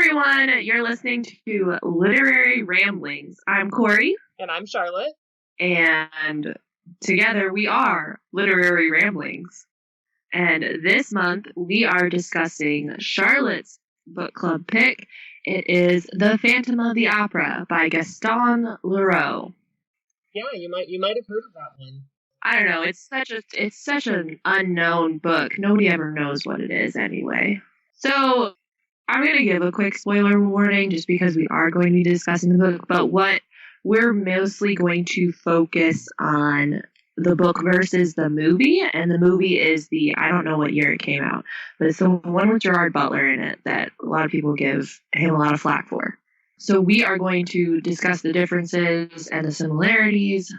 everyone. You're listening to Literary Ramblings. I'm Corrie. And I'm Charlotte. And together we are Literary Ramblings. And this month we are discussing Charlotte's book club pick. It is The Phantom of the Opera by Gaston Leroux. Yeah, you might have heard of that one. I don't know. It's such an unknown book. Nobody ever knows what it is anyway. So I'm going to give a quick spoiler warning just because we are going to be discussing the book, but what we're mostly going to focus on the book versus the movie, and the movie is I don't know what year it came out, but it's the one with Gerard Butler in it that a lot of people give him a lot of flack for. So we are going to discuss the differences and the similarities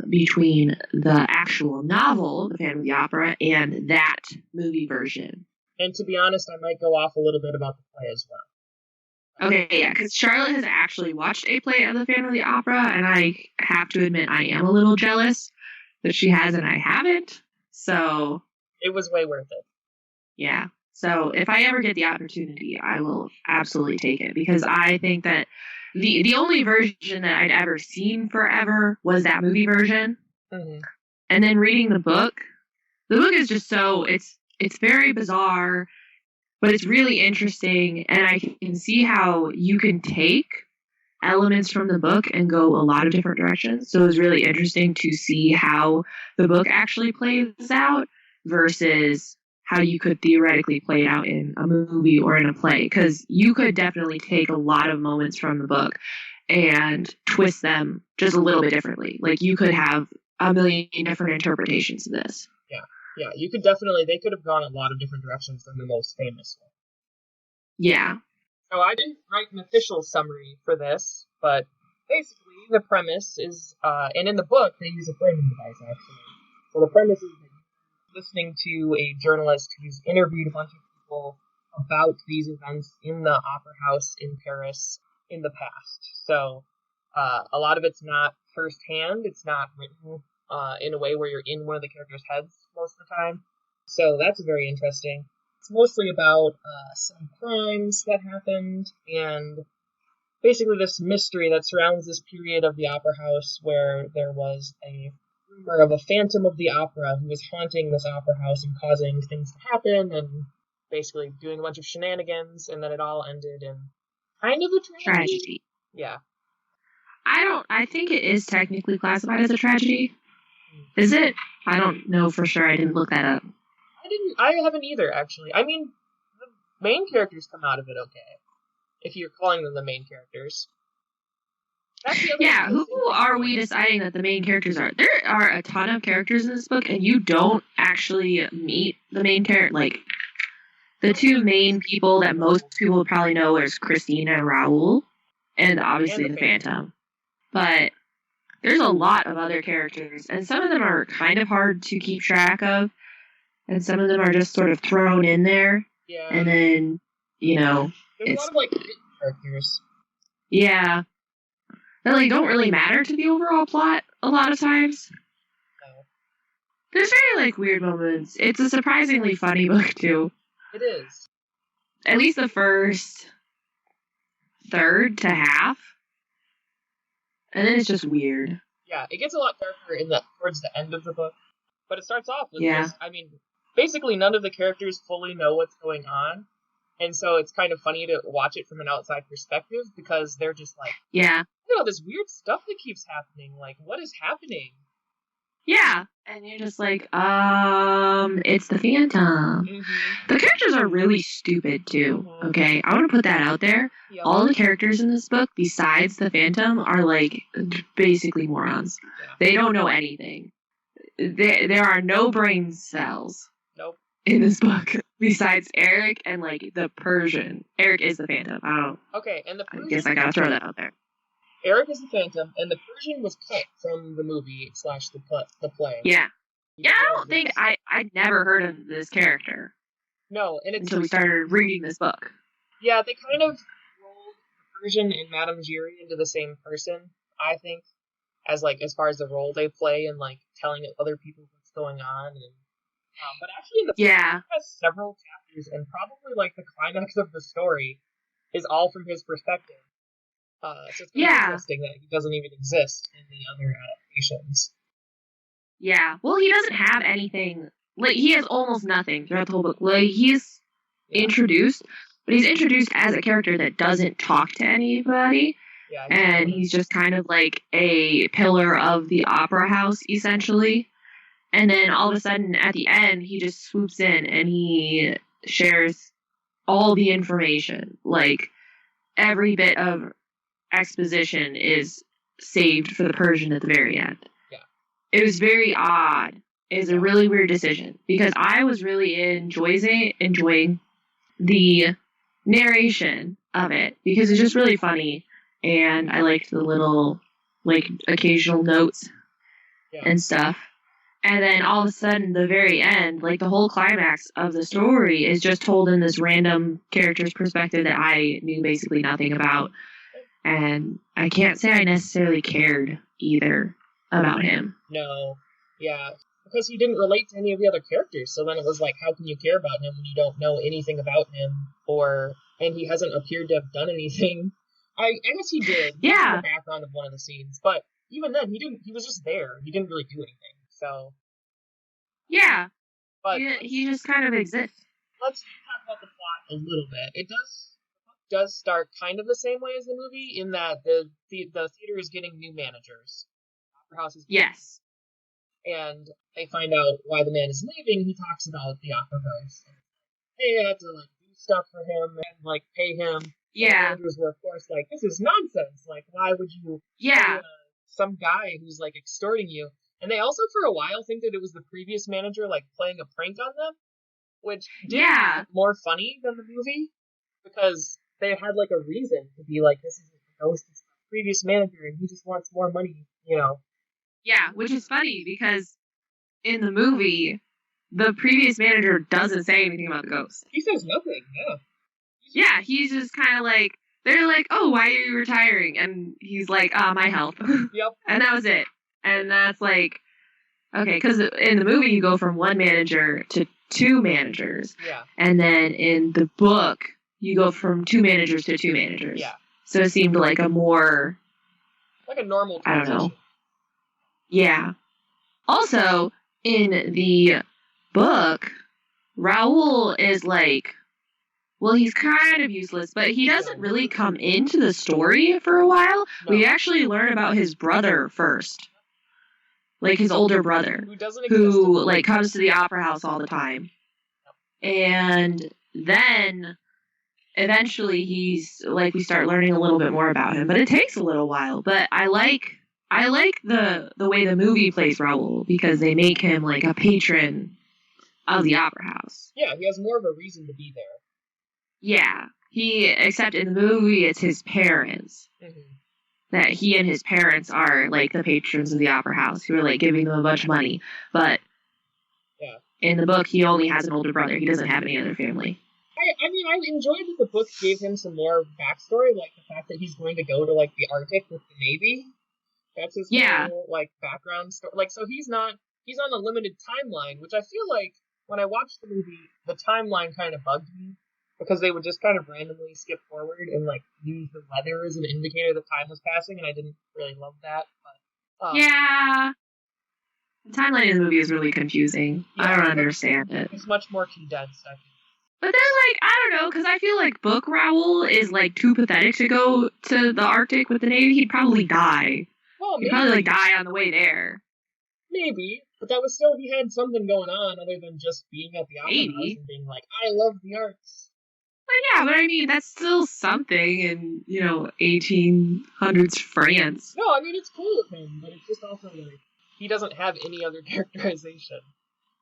between the actual novel, The Phantom of the Opera, and that movie version. And to be honest, I might go off a little bit about the play as well. Okay, yeah, because Charlotte has actually watched a play of The Phantom of the Opera, and I have to admit I am a little jealous that she has and I haven't. So it was way worth it. Yeah. So if I ever get the opportunity, I will absolutely take it, because I think that the only version that I'd ever seen forever was that movie version. Mm-hmm. And then reading the book is just it's very bizarre, but it's really interesting, and I can see how you can take elements from the book and go a lot of different directions. So it was really interesting to see how the book actually plays out versus how you could theoretically play it out in a movie or in a play, because you could definitely take a lot of moments from the book and twist them just a little bit differently. Like, you could have a million different interpretations of this. Yeah, they could have gone a lot of different directions than the most famous one. Yeah. So I didn't write an official summary for this, but basically the premise is, and in the book they use a framing device actually. So the premise is that you're listening to a journalist who's interviewed a bunch of people about these events in the opera house in Paris in the past. So a lot of it's not firsthand, it's not written in a way where you're in one of the characters' heads most of the time. So that's very interesting. It's mostly about some crimes that happened, and basically this mystery that surrounds this period of the opera house where there was a rumor of a phantom of the opera who was haunting this opera house and causing things to happen and basically doing a bunch of shenanigans, and then it all ended in kind of a tragedy. Yeah. I think it is technically classified as a tragedy. Is it? I don't know for sure. I didn't look that up. I haven't either, actually. I mean, the main characters come out of it okay, if you're calling them the main characters. Yeah, who are we deciding that the main characters are? There are a ton of characters in this book, and you don't actually meet the main character. Like, the two main people that most people probably know is Christina and Raoul, and obviously the Phantom. But there's a lot of other characters, and some of them are kind of hard to keep track of, and some of them are just sort of thrown in there. Yeah. And then, there's a lot of, hidden characters. Yeah. That, don't really matter to the overall plot a lot of times. No. There's very, weird moments. It's a surprisingly funny book, too. It is. At least the first third to half. And then it's just weird. Yeah, it gets a lot darker towards the end of the book. But it starts off with basically none of the characters fully know what's going on. And so it's kind of funny to watch it from an outside perspective, because they're just this weird stuff that keeps happening. Like, what is happening? Yeah. And you're just it's the Phantom. Mm-hmm. The characters are really stupid, too. Mm-hmm. Okay? I want to put that out there. Yep. All the characters in this book, besides the Phantom, are, basically morons. Yeah. They don't know anything. There are no brain cells. Nope. In this book, besides Eric and, the Persian. Eric is the Phantom. Okay, and the Persian... I guess I gotta throw that out there. Eric is the Phantom, and the Persian was cut from the movie / the play. Yeah. Yeah, I don't think... I'd never heard of this character. No, and until we started reading this book. Yeah, they kind of rolled the Persian and Madame Giry into the same person, I think, as far as the role they play and, telling other people what's going on. And but actually, the book has several chapters, and probably, the climax of the story is all from his perspective. So it's kind of interesting that he doesn't even exist in the other adaptations. Yeah. Well, he doesn't have anything. Like, he has almost nothing throughout the whole book. Like, he's introduced, but he's introduced as a character that doesn't talk to anybody. Yeah, and he's just kind of like a pillar of the opera house, essentially. And then all of a sudden, at the end, he just swoops in and he shares all the information. Like, every bit of exposition is saved for the Persian at the very end. Yeah. It was very odd. It was a really weird decision because I was really enjoying the narration of it because it's just really funny. And I liked the little, like, occasional notes and stuff. And then all of a sudden, the very end, like, the whole climax of the story is just told in this random character's perspective that I knew basically nothing about. And I can't say I necessarily cared either about him. No. Yeah. Because he didn't relate to any of the other characters. So then it was like, how can you care about him when you don't know anything about him? And he hasn't appeared to have done anything. I guess he did. Yeah. In the background of one of the scenes, but even then, he was just there. He didn't really do anything. So. Yeah. But he just kind of exists. Let's talk about the plot a little bit. It does start kind of the same way as the movie in that the theater is getting new managers. Opera House is yes. And they find out why the man is leaving. He talks about the opera house. They had to like do stuff for him and like pay him. Yeah. And the managers were, of course, like, this is nonsense. Like, why would you pay some guy who's, like, extorting you? And they also, for a while, think that it was the previous manager, like, playing a prank on them, which did make it more funny than the movie, because they had, like, a reason to be like, this is the ghost of the previous manager, and he just wants more money, you know. Yeah, which is funny, because in the movie, the previous manager doesn't say anything about the ghost. He says nothing, Yeah, he's just kind of like, they're like, oh, why are you retiring? And he's like, my health. Yep. And that was it. And that's like, okay, because in the movie you go from one manager to two managers. Yeah. And then in the book, you go from two managers to two managers. Yeah. So it seemed like a more... like a normal transition. I don't know. Yeah. Also, in the book, Raoul is like... well, he's kind of useless, but he doesn't really come into the story for a while. No. We actually learn about his brother first. Like, his older brother. Who like, comes to the opera house all the time. And then, eventually, he's, like, we start learning a little bit more about him. But it takes a little while. But I like the way the movie plays Raoul, because they make him, like, a patron of the opera house. Yeah, he has more of a reason to be there. Yeah, except in the movie, it's his parents. Mm-hmm. That he and his parents are, like, the patrons of the opera house, who are, like, giving them a bunch of money. But in the book, he only has an older brother. He doesn't have any other family. I mean, I enjoyed that the book gave him some more backstory, like the fact that he's going to go to, like, the Arctic with the Navy. That's his whole, like, background story. Like, so he's on a limited timeline, which I feel like, when I watched the movie, the timeline kind of bugged me. Because they would just kind of randomly skip forward and, like, use the weather as an indicator that time was passing, and I didn't really love that. But yeah. The timeline in the movie is really confusing. Yeah, I don't understand it. It's much more condensed, I think. But then, like, I don't know, because I feel like book Raoul is, like, too pathetic to go to the Arctic with the Navy. He'd probably die. Well, He'd probably, like, die on the way there. Maybe. But that was still, he had something going on other than just being at the opera house and being like, I love the arts. Well, yeah, but I mean, that's still something in, 1800s France. No, I mean, it's cool with him, but it's just also, like, he doesn't have any other characterization.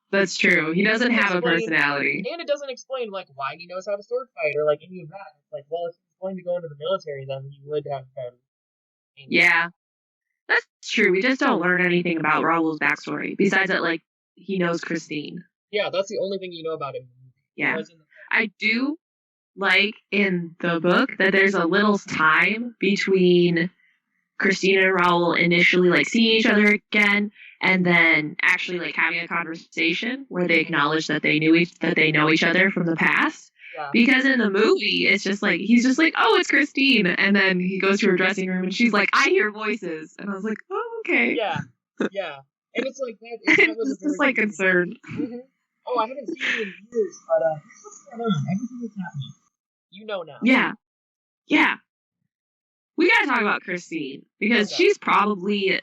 That's true. He doesn't have a personality. And it doesn't explain, like, why he knows how to sword fight or, like, any of that. It's like, well, if he's going to go into the military, then he would have been. Yeah. That's true. We just don't learn anything about Raoul's backstory, besides that, like, he knows Christine. Yeah, that's the only thing you know about him. Yeah. I do like in the book that there's a little time between Christina and Raoul initially like seeing each other again and then actually like having a conversation where they acknowledge that they know each other from the past. Yeah. Because in the movie, it's just like, he's just like, oh, it's Christine. And then he goes to her dressing room and she's like, I hear voices. And I was like, oh, okay. Yeah. Yeah. And it's like that was It's just like concerned. Mm-hmm. Oh, I haven't seen you in years, but what's going on? Everything is happening. You know now. Yeah. Yeah. We gotta talk about Christine because she's probably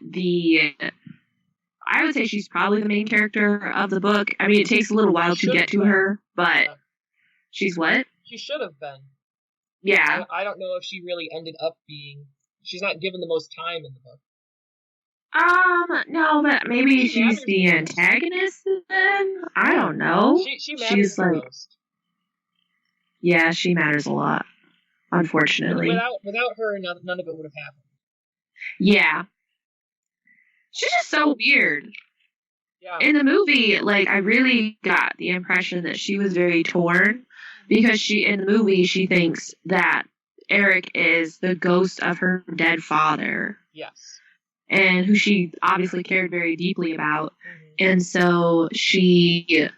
I would say she's probably the main character of the book. I mean, it takes a little while to get to her, but she's what? She should have been. Yeah. I don't know if she really ended up being. She's not given the most time in the book. No, but maybe she's the antagonist then? I don't know. She matters the most. Yeah, she matters a lot, unfortunately. Without her, none of it would have happened. Yeah. She's just so weird. Yeah. In the movie, like, I really got the impression that she was very torn because in the movie, she thinks that Eric is the ghost of her dead father. Yes. And who she obviously cared very deeply about. Mm-hmm. And so she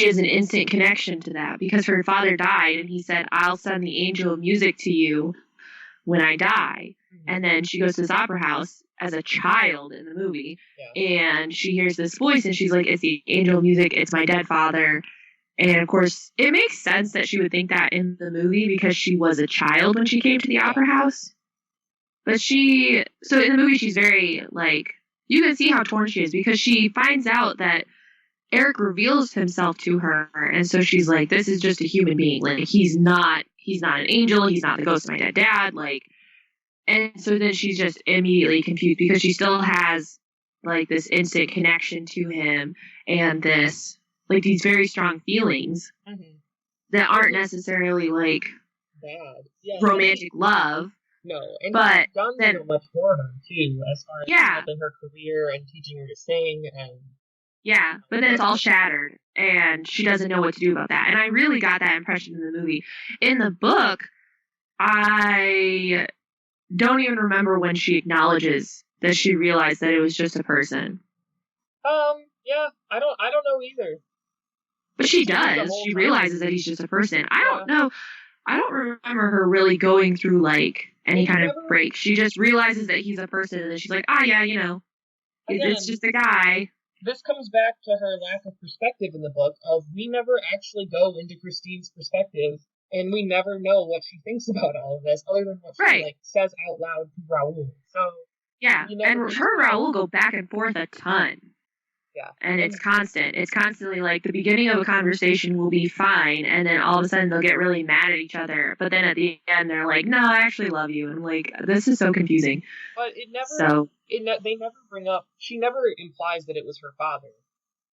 has an instant connection to that because her father died and he said, I'll send the angel of music to you when I die. Mm-hmm. And then she goes to this opera house as a child in the movie. Yeah. And she hears this voice and she's like, it's the angel of music. It's my dead father. And of course, it makes sense that she would think that in the movie because she was a child when she came to the opera house. But so in the movie, she's very, like, you can see how torn she is because she finds out that Eric reveals himself to her. And so she's like, this is just a human being. Like, he's not an angel. He's not the ghost of my dead dad. Like, and so then she's just immediately confused because she still has, like, this instant connection to him and this, like, these very strong feelings that aren't necessarily, like, bad. Yeah, romantic love. No, and but he's done so much for her, too, as far as helping her career and teaching her to sing. And yeah, but then it's all shattered, and she doesn't know what to do about that. And I really got that impression in the movie. In the book, I don't even remember when she acknowledges that she realized that it was just a person. Yeah, I don't know either. But she does. She realizes that he's just a person. I don't know. I don't remember her really going through, like, any kind of break. She just realizes that he's a person, and then she's like, yeah, you know, it's just a guy. This comes back to her lack of perspective in the book, of we never actually go into Christine's perspective, and we never know what she thinks about all of this, other than what she, like, says out loud to Raoul. So, yeah, and her and Raoul go back and forth a ton. Yeah. And it's constant. It's constantly like the beginning of a conversation will be fine, and then all of a sudden they'll get really mad at each other. But then at the end they're like, "No, I actually love you." And like, this is so confusing. But it never. They never bring up. She never implies that it was her father.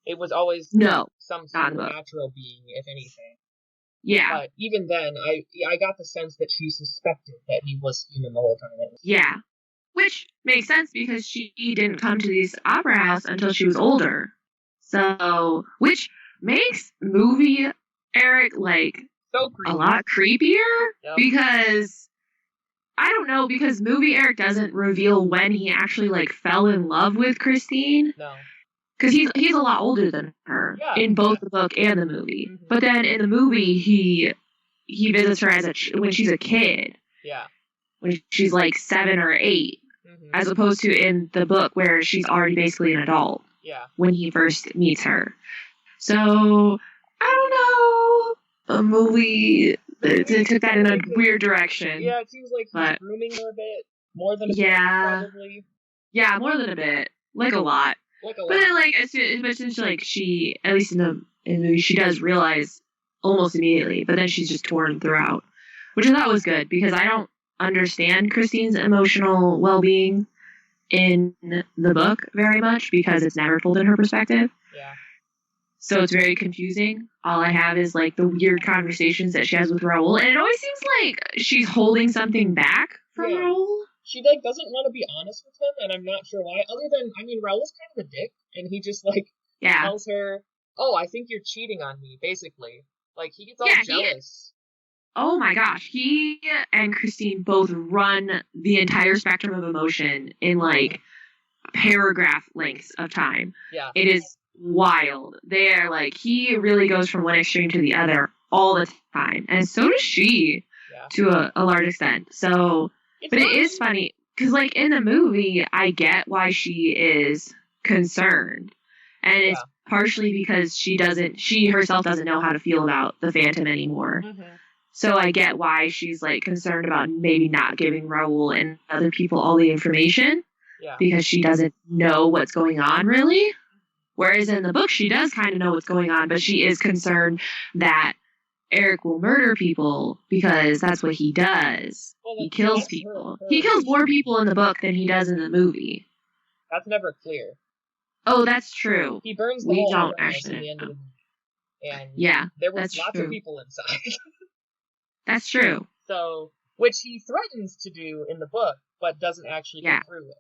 It was always some supernatural being, if anything. Yeah. But even then, I got the sense that she suspected that he was human the whole time. Yeah. Which makes sense because she didn't come to this opera house until she was older. So, which makes movie Eric, like, so creepy. A lot creepier. Yep. Because, I don't know, because movie Eric doesn't reveal when he actually, like, fell in love with Christine. No. Because he's a lot older than her in both the book and the movie. Mm-hmm. But then in the movie, he visits her when she's a kid. Yeah. When she's, like, 7 or 8. As opposed to in the book where she's already basically an adult when he first meets her. So, I don't know. A movie, it took that in a weird direction. Yeah, it seems like he's grooming her a bit. More than a bit, probably. Yeah, more than a bit. Like a lot. But then, like, as soon as like, she, at least in the movie, she does realize almost immediately. But then she's just torn throughout. Which I thought was good, because I don't understand Christine's emotional well-being in the book very much because it's never told in her perspective. Yeah. So it's very confusing. All I have is like the weird conversations that she has with Raoul, and it always seems like she's holding something back from Raoul. She like doesn't want to be honest with him, and I'm not sure why. Other than, I mean, Raoul's kind of a dick, and he just like tells her, "Oh, I think you're cheating on me," basically. Like he gets all jealous. Oh my gosh, he and Christine both run the entire spectrum of emotion in like paragraph lengths of time. Yeah. It is wild. They are like, he really goes from one extreme to the other all the time. And so does she to a large extent. So, but it is funny because, like, in the movie, I get why she is concerned. And it's partially because she herself doesn't know how to feel about the Phantom anymore. Mm-hmm. So I get why she's, like, concerned about maybe not giving Raoul and other people all the information. Yeah. Because she doesn't know what's going on, really. Whereas in the book, she does kind of know what's going on, but she is concerned that Eric will murder people because that's what he does. Well, he kills people. He kills more people in the book than he does in the movie. That's never clear. Oh, that's true. He burns the whole house at the end of the movie. And there was lots of people inside. That's true. So, which he threatens to do in the book, but doesn't actually go through with.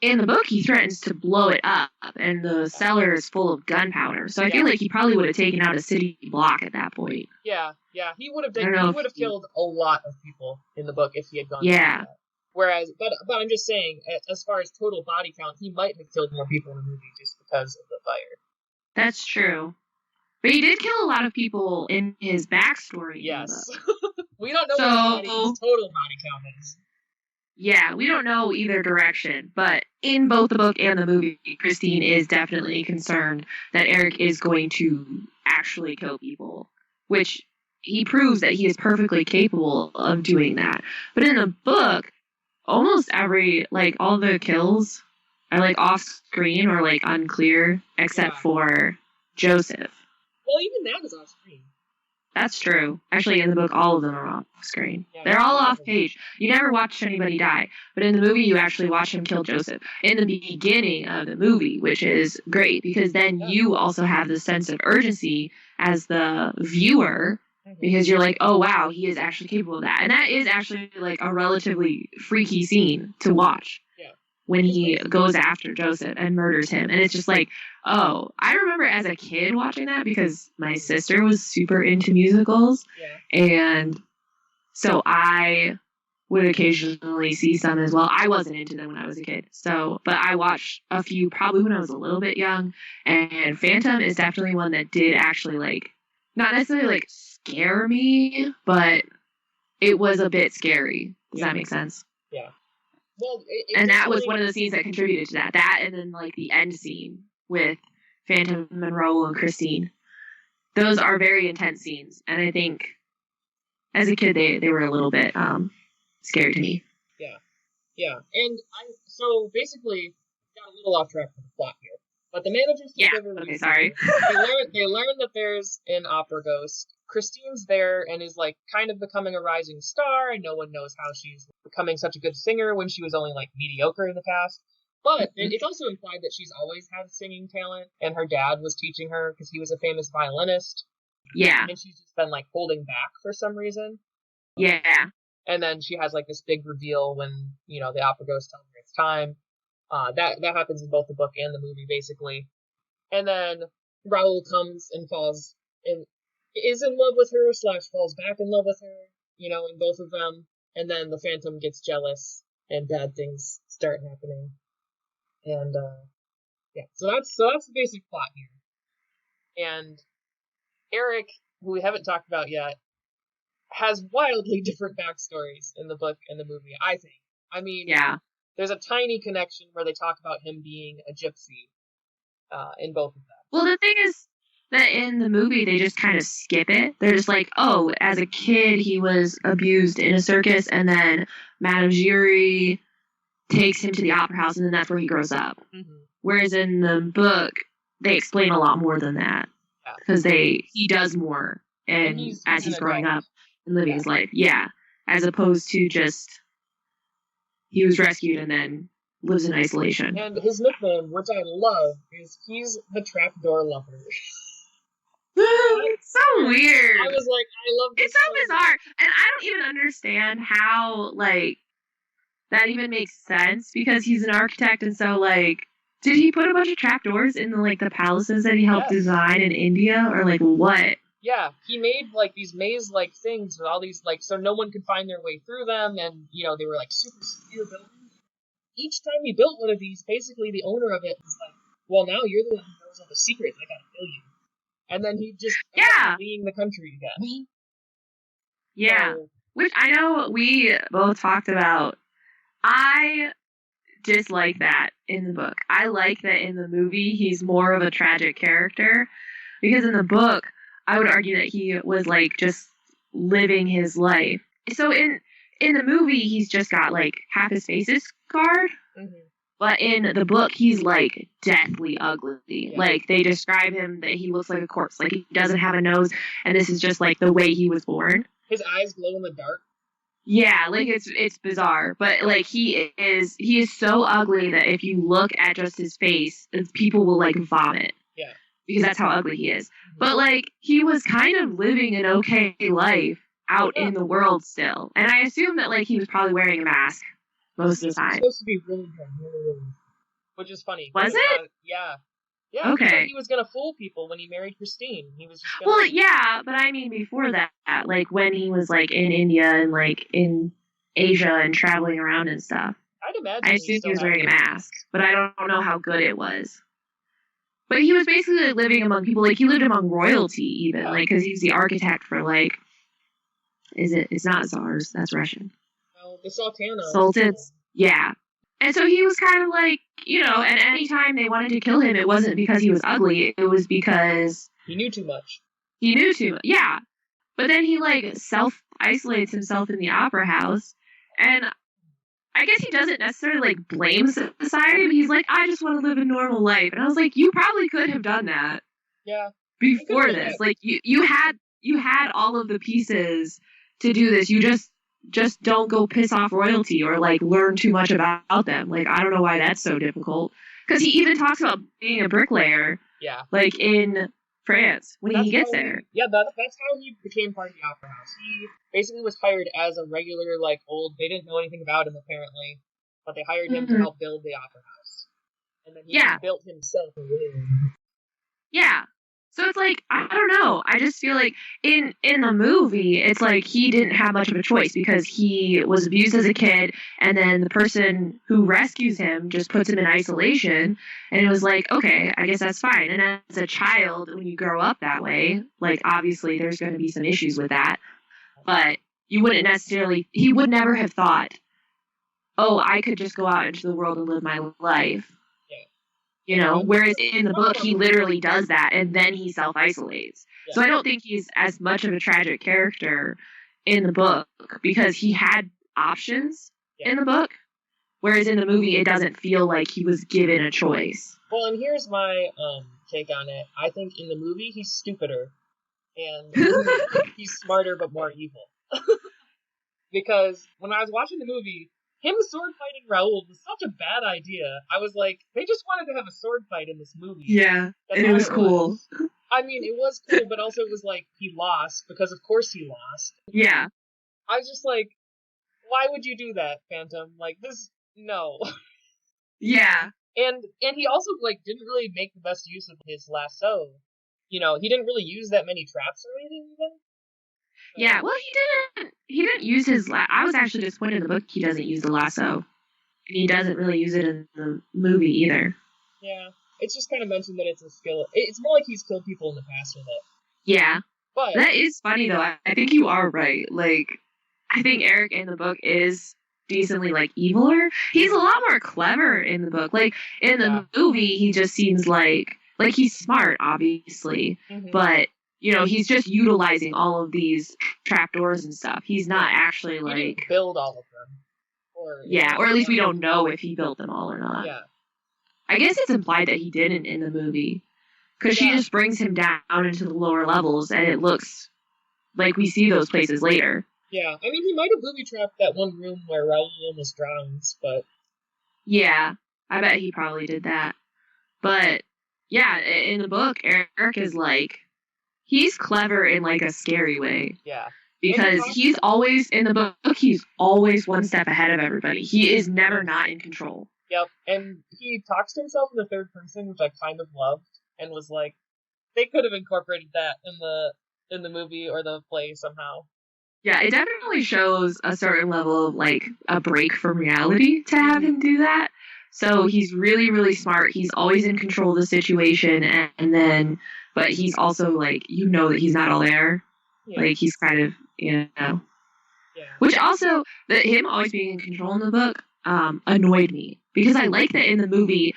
In the book, he threatens to blow it up, and the cellar is full of gunpowder. So I feel like he probably would have taken out a city block at that point. Yeah. He would have killed a lot of people in the book if he had gone through that. Whereas, but I'm just saying, as far as total body count, he might have killed more people in the movie just because of the fire. That's true. But he did kill a lot of people in his backstory. Yes. We don't know what his total body count is. Yeah, we don't know either direction, but in both the book and the movie, Christine is definitely concerned that Eric is going to actually kill people, which he proves that he is perfectly capable of doing that. But in the book, almost all the kills are, like, off-screen or, like, unclear, except for Joseph. Well, even that is off-screen. That's true. Actually, in the book, all of them are off screen. Yeah, they're all off page. You never watch anybody die. But in the movie, you actually watch him kill Joseph. In the beginning of the movie, which is great, because then you also have the sense of urgency as the viewer, because you're like, oh, wow, he is actually capable of that. And that is actually, like, a relatively freaky scene to watch. When he goes after Joseph and murders him. And it's just like, oh, I remember as a kid watching that because my sister was super into musicals. Yeah. And so I would occasionally see some as well. I wasn't into them when I was a kid. So, but I watched a few probably when I was a little bit young. And Phantom is definitely one that did actually, like, not necessarily, like, scare me, but it was a bit scary. Does that make sense? Yeah. Well, and that was one of the scenes that contributed to that. That and then, like, the end scene with Phantom and Raoul and Christine. Those are very intense scenes. And I think as a kid they were a little bit scary to me. Yeah. And so basically got a little off track from the plot here. But the managers take over. Okay, sorry. They learn that there's an opera ghost. Christine's there and is, like, kind of becoming a rising star, and no one knows how she's becoming such a good singer when she was only, like, mediocre in the past. But it's also implied that she's always had singing talent, and her dad was teaching her because he was a famous violinist. Yeah. And she's just been, like, holding back for some reason. Yeah. And then she has, like, this big reveal when, you know, the opera ghost tells her it's time. That happens in both the book and the movie, basically. And then Raoul comes and falls in... is in love with her / falls back in love with her, you know, in both of them. And then the Phantom gets jealous and bad things start happening. And, so that's the basic plot here. And Eric, who we haven't talked about yet, has wildly different backstories in the book and the movie, I think. I mean, there's a tiny connection where they talk about him being a gypsy, in both of them. Well, the thing is, that in the movie they just kind of skip it. They're just like, oh, as a kid he was abused in a circus, and then Madame Giry takes him to the opera house, and then that's where he grows up. Mm-hmm. Whereas in the book they explain a lot more than that, because he does more, and as he's growing up and living his life, as opposed to just he was rescued and then lives in isolation. And his nickname, which I love, is he's the trapdoor lover. It's so weird. I was like, I love this. It's so bizarre. And I don't even understand how, like, that even makes sense, because he's an architect, and so, like, did he put a bunch of trapdoors in, like, the palaces that he helped design in India, or, like, what? Yeah, he made, like, these maze-like things with all these, like, so no one could find their way through them, and, you know, they were, like, super secure buildings. Each time he built one of these, basically the owner of it was like, well, now you're the one who knows all the secrets, I gotta kill you. And then he just fleeing the country again. Yeah. So, which I know we both talked about. I dislike that in the book. I like that in the movie he's more of a tragic character, because in the book I would argue that he was like just living his life. So in the movie he's just got like half his face is scarred, but in the book he's like deathly ugly. Yeah. Like they describe him that he looks like a corpse, like he doesn't have a nose, and this is just like the way he was born. His eyes glow in the dark. Yeah, like it's bizarre, but like he is so ugly that if you look at just his face, people will like vomit. Yeah, because that's how ugly he is. But like he was kind of living an okay life out in the world still, and I assume that like he was probably wearing a mask most of the time. It's supposed to be really good, really, which is funny. Was it? Yeah. Okay. He was gonna fool people when he married Christine. He was just Well, yeah, but I mean before that, like when he was like in India and like in Asia and traveling around and stuff. I'd imagine. I assume he was wearing a mask, but I don't know how good it was. But he was basically living among people, like he lived among royalty even, like because he was the architect for like. It's not Tsars, that's Russian. Well, the Sultana. Sultans, yeah. And so he was kind of like, and anytime they wanted to kill him, it wasn't because he was ugly. It was because... He knew too much. Yeah. But then he, like, self-isolates himself in the opera house. And I guess he doesn't necessarily, like, blame society, but he's like, I just want to live a normal life. And I was like, you probably could have done that. Yeah. Before this. Like, you had all of the pieces to do this. You just don't go piss off royalty or like learn too much about them. Like I don't know why that's so difficult. Because he even talks about being a bricklayer. Yeah. Like in France when he gets there. That's how he became part of the opera house. He basically was hired as a regular they didn't know anything about him apparently, but they hired him to help build the opera house. And then he built himself a room. Yeah. So it's like, I don't know. I just feel like in the movie, it's like he didn't have much of a choice because he was abused as a kid, and then the person who rescues him just puts him in isolation, and it was like, okay, I guess that's fine. And as a child, when you grow up that way, like obviously there's going to be some issues with that, but you wouldn't necessarily, he would never have thought, oh, I could just go out into the world and live my life. Whereas in the book, he literally does that, and then he self-isolates. Yeah. So I don't think he's as much of a tragic character in the book, because he had options in the book, whereas in the movie, it doesn't feel like he was given a choice. Well, and here's my take on it. I think in the movie, he's stupider, and he's smarter but more evil. Because when I was watching the movie, him sword fighting Raoul was such a bad idea. I was like, they just wanted to have a sword fight in this movie. Yeah, and it was cool. I mean, it was cool, but also it was like, he lost, because of course he lost. Yeah. I was just like, why would you do that, Phantom? Like, this, no. Yeah. And he also, like, didn't really make the best use of his lasso. He didn't really use that many traps or anything, even. Yeah, well, he didn't use his I was actually disappointed in the book he doesn't use the lasso. And he doesn't really use it in the movie either. Yeah, it's just kind of mentioned that it's a skill. It's more like he's killed people in the past with it. Yeah. But that is funny, though. I think you are right. Like, I think Eric in the book is decently, like, eviler. He's a lot more clever in the book. Like, in the movie, he just seems like he's smart, obviously. Mm-hmm. But... he's just utilizing all of these trapdoors and stuff. He's not actually, like... He didn't build all of them. Or at least we don't know if he built them all or not. Yeah. I guess it's implied that he didn't in the movie. Because she just brings him down into the lower levels, and it looks like we see those places later. Yeah, I mean, he might have booby-trapped that one room where Raoul almost drowns, but... Yeah, I bet he probably did that. But, yeah, in the book, Eric is, like... He's clever in, like, a scary way. Yeah. Because he's always, in the book, he's always one step ahead of everybody. He is never not in control. Yep, and he talks to himself in the third person, which I kind of loved, and was like, they could have incorporated that in the movie or the play somehow. Yeah, it definitely shows a certain level of, like, a break from reality to have him do that. So he's really, really smart. He's always in control of the situation, and then... but he's also like, you know that he's not all there. Yeah. Like, he's kind of, you know. Yeah. Which also, that him always being in control in the book annoyed me. Because I like that in the movie,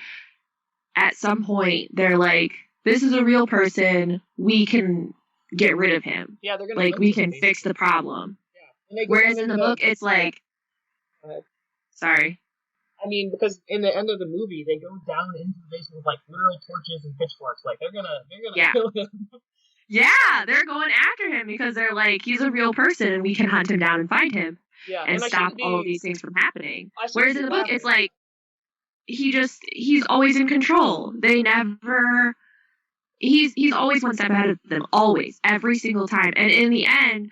at some point, they're like, this is a real person, we can get rid of him. Yeah, they're gonna like, we can fix the problem. Yeah. Whereas in the book, it's like, sorry. I mean, because in the end of the movie, they go down into the basement with like literal torches and pitchforks. Like they're gonna kill him. Yeah, they're going after him because they're like, he's a real person and we can hunt him down and find him and stop all of these things from happening. Whereas in the book, it's like, he's always in control. They never, he's always one step ahead of them, always, every single time. And in the end,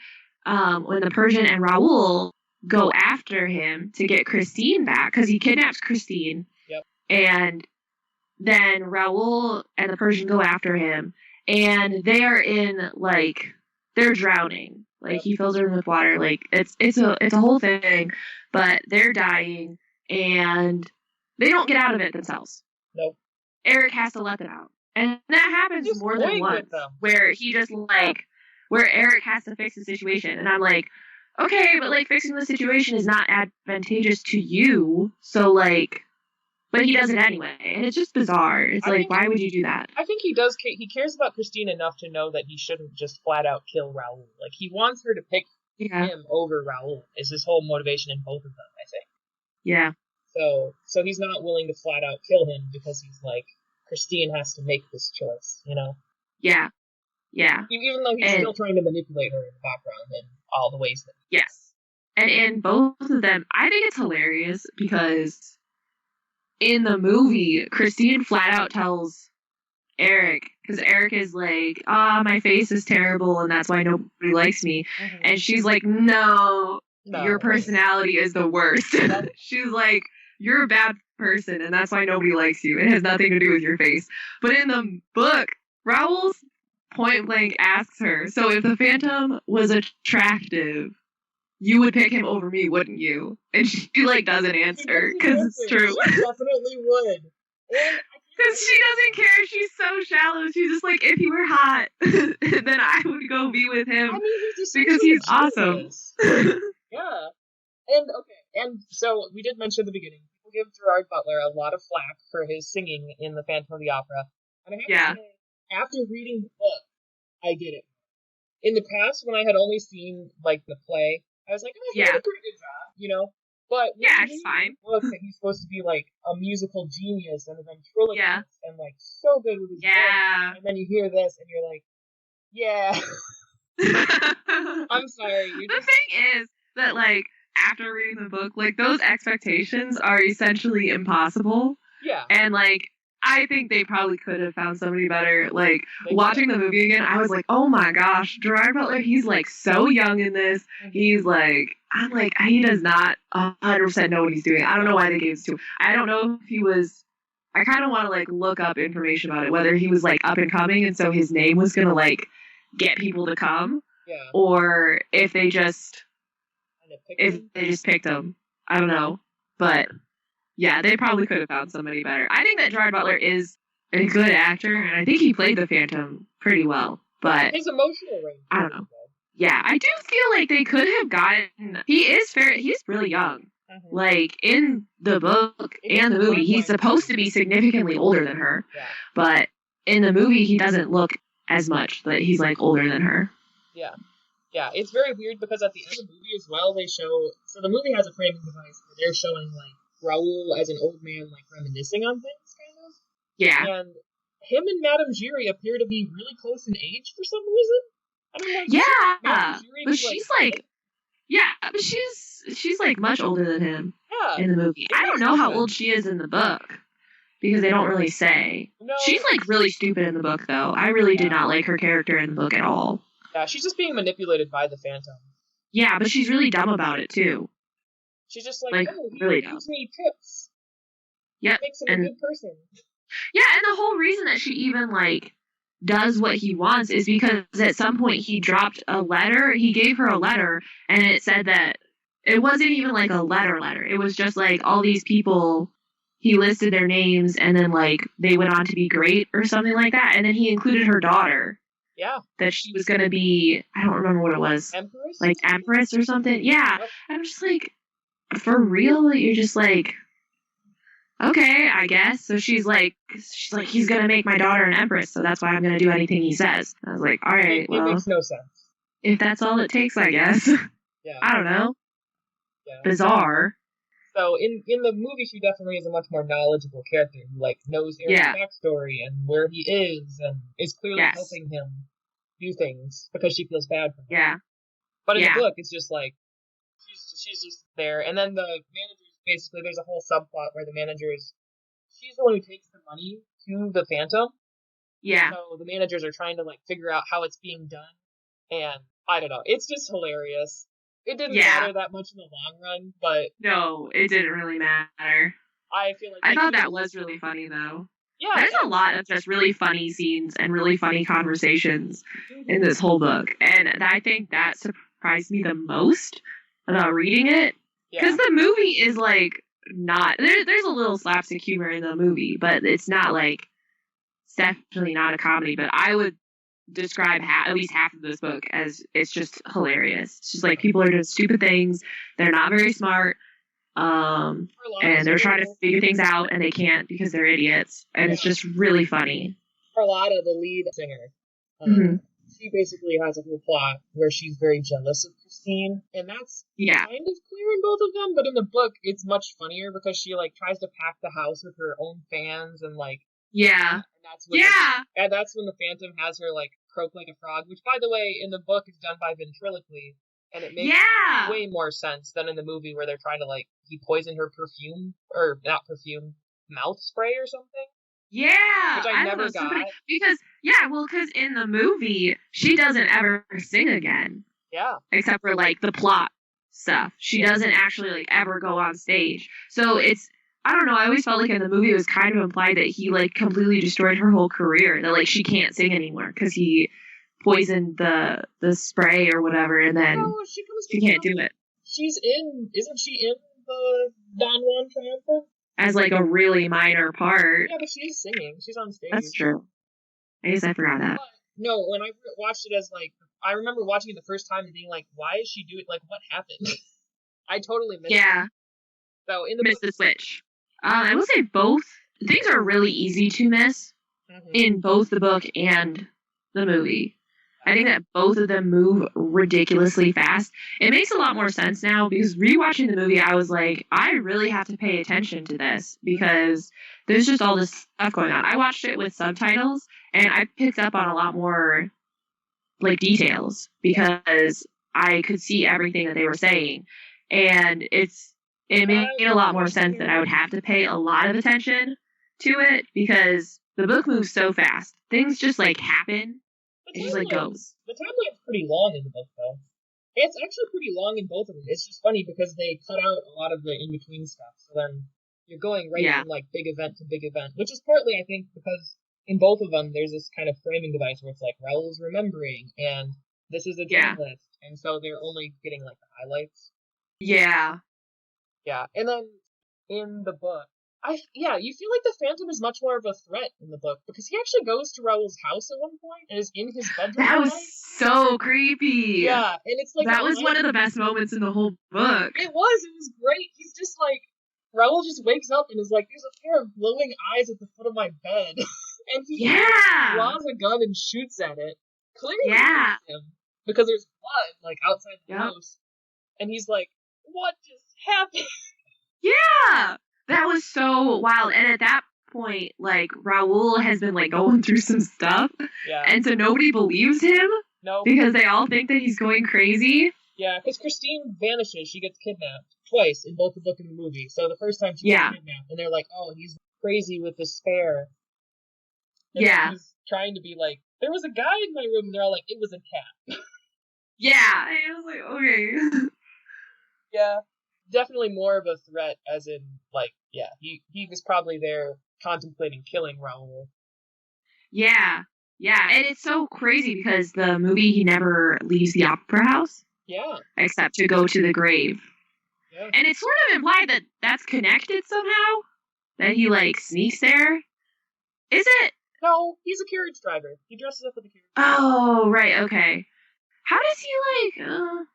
when the Persian and Raoul go after him to get Christine back, because he kidnaps Christine, and then Raoul and the Persian go after him, and they are in, like, they're drowning. Like, he fills her with water. Like, it's a whole thing, but they're dying, and they don't get out of it themselves. Nope. Eric has to let them out. And that happens more than once, where he just, like, where Eric has to fix the situation. And I'm like, okay, but, like, fixing the situation is not advantageous to you, so, like, but he does it anyway. And it's just bizarre. It's like, why would you do that? I think he does. He cares about Christine enough to know that he shouldn't just flat out kill Raoul. Like, he wants her to pick him over Raoul, is his whole motivation in both of them, I think. Yeah. So he's not willing to flat out kill him because he's like, Christine has to make this choice, you know? Yeah. Yeah. Even though he's still trying to manipulate her in the background in all the ways that Yes. And in both of them, I think it's hilarious because in the movie, Christine flat out tells Eric, because Eric is like, my face is terrible and that's why nobody likes me. Mm-hmm. And she's like, no, your personality is the worst. She's like, you're a bad person and that's why nobody likes you. It has nothing to do with your face. But in the book, Raoul's point blank asks her, so if the Phantom was attractive, you would pick him over me, wouldn't you? And she, like, doesn't answer, because it's true. She definitely would. Because she doesn't care. She's so shallow. She's just like, if he were hot, then I would go be with him. I mean, because he's awesome. Yeah. And so we did mention at the beginning, people give Gerard Butler a lot of flack for his singing in The Phantom of the Opera. And I have to say, after reading the book, I get it. In the past, when I had only seen, like, the play, I was like, oh, he did a pretty good job, you know? But it's fine. Look, that he's supposed to be, like, a musical genius and a ventriloquist and, like, so good with his voice. And then you hear this and you're like, I'm sorry. The thing is that, like, after reading the book, like, those expectations are essentially impossible. Yeah. And, like, I think they probably could have found somebody better. Like, watching the movie again, I was like, oh my gosh, Gerard Butler, he's, like, so young in this. He's, like, I'm like, he does not 100% know what he's doing. I don't know why they gave this to him. I don't know if he was, I kind of want to, like, look up information about it, whether he was, like, up and coming, and so his name was going to, like, get people to come. Yeah. Or if they just, picked him. I don't know. But yeah, they probably could have found somebody better. I think that Gerard Butler is a good actor, and I think he played the Phantom pretty well. But his emotional range, I don't know. Yeah, I do feel like they could have gotten. He's really young. Mm-hmm. Like, in the book and the movie, he's supposed to be significantly older than her. Yeah. But in the movie, he doesn't look as much that he's, like, older than her. Yeah. Yeah, it's very weird because at the end of the movie as well, they show. So the movie has a framing device where they're showing, like, Raoul as an old man, like, reminiscing on things, kind of. Yeah. And him and Madame Giry appear to be really close in age for some reason. I don't know. Yeah, but she's like, but she's like much older than him in the movie. I don't know how old she is in the book because they don't really say. No. She's, like, really stupid in the book, though. I really did not like her character in the book at all. Yeah, she's just being manipulated by the Phantom. Yeah, but she's really dumb about it, too. She's just like, he really gives me tips. Yeah. Makes him a good person. Yeah, and the whole reason that she even, like, does what he wants is because at some point he dropped a letter. He gave her a letter, and it said that it wasn't even, like, a letter. It was just, like, all these people he listed their names, and then, like, they went on to be great or something like that. And then he included her daughter. Yeah. That she was going to be, I don't remember what it was. Empress? Like, Empress or something. Yeah. Yep. I'm just like, for real? You're just like, okay, I guess. So she's like, he's going to make my daughter an Empress, so that's why I'm going to do anything he says. I was like, all right, well. It makes no sense. If that's all it takes, I guess. Yeah. I don't know. Yeah. Bizarre. So in the movie, she definitely is a much more knowledgeable character who like knows Aaron's backstory and where he is and is clearly helping him do things because she feels bad for him. Yeah. But in the book, it's just like she's just there, and then the manager basically there's a whole subplot where the manager she's the one who takes the money to the Phantom. Yeah. So the managers are trying to like figure out how it's being done, and I don't know, it's just hilarious. It didn't matter that much in the long run, but... No, it didn't really matter. I feel like... I thought that was really funny, though. Yeah. There's a lot of just really funny scenes and really funny conversations in this whole book. And I think that surprised me the most about reading it. Because the movie is, like, not... There's a little slapstick humor in the movie, but it's not, like... It's definitely not a comedy, but I would describe at least half of this book as it's just hilarious. It's just like people are doing stupid things. They're not very smart. And they're trying to figure things out and they can't because they're idiots. And it's just really funny. Carlotta, the lead singer, she basically has a whole plot where she's very jealous of Christine. And that's kind of clear in both of them, but in the book it's much funnier because she like tries to pack the house with her own fans and like and that's when the Phantom has her, like, croak like a frog, which, by the way, in the book is done by ventriloquy, and it makes way more sense than in the movie where they're trying to, like, he poisoned her perfume, or not perfume, mouth spray or something. Yeah! Which I never got. Because in the movie, she doesn't ever sing again. Yeah. Except for, like, the plot stuff. She doesn't actually, like, ever go on stage. So it's... I don't know, I always felt like in the movie it was kind of implied that he, like, completely destroyed her whole career. That, like, she can't sing anymore because he poisoned the spray or whatever, and then she can't do it. Isn't she in the Don Juan Triumphant? As, like, a really minor part. Yeah, but she is singing. She's on stage. That's true. I guess I forgot that. No, when I watched it I remember watching it the first time and being like, why is she doing, like, what happened? I totally missed it. So in the missed the switch. I will say both things are really easy to miss in both the book and the movie. I think that both of them move ridiculously fast. It makes a lot more sense now because rewatching the movie, I was like, I really have to pay attention to this because there's just all this stuff going on. I watched it with subtitles and I picked up on a lot more like details because I could see everything that they were saying. And it made a lot more sense that I would have to pay a lot of attention to it because the book moves so fast. Things just, like, happen. It just, like, goes. The timeline's pretty long in the book, though. It's actually pretty long in both of them. It's just funny because they cut out a lot of the in-between stuff. So then you're going from, like, big event to big event. Which is partly, I think, because in both of them there's this kind of framing device where it's like, Raoul's remembering, and this is a journalist. And so they're only getting, like, the highlights. Yeah. Yeah, and then in the book, you feel like the Phantom is much more of a threat in the book because he actually goes to Raoul's house at one point and is in his bedroom. That was so creepy. Yeah, and it's like that was one of the best moments in the whole book. It was great. He's just like Raoul just wakes up and is like, "There's a pair of glowing eyes at the foot of my bed," and he draws a gun and shoots at it. Clearly, him because there's blood like outside the house, and he's like, "What just happened?" Yeah, that was so wild. And at that point, like, Raoul has been, like, going through some stuff. Yeah. And so nobody believes him. No. Because they all think that he's going crazy. Yeah, because Christine vanishes. She gets kidnapped twice in both the book and the movie. So the first time she gets kidnapped, and they're like, oh, he's crazy with despair. And he's trying to be like, there was a guy in my room, and they're all like, it was a cat. Yeah. And I was like, okay. Yeah. Definitely more of a threat, as in, like, he was probably there contemplating killing Raoul. Yeah, and it's so crazy because the movie, he never leaves the opera house. Yeah. Except to go to the grave. Yeah. And it's sort of implied that that's connected somehow. that he, like, sneaks there? Is it? No, he's a carriage driver. He dresses up with a carriage driver. Oh, right, okay. How does he, like,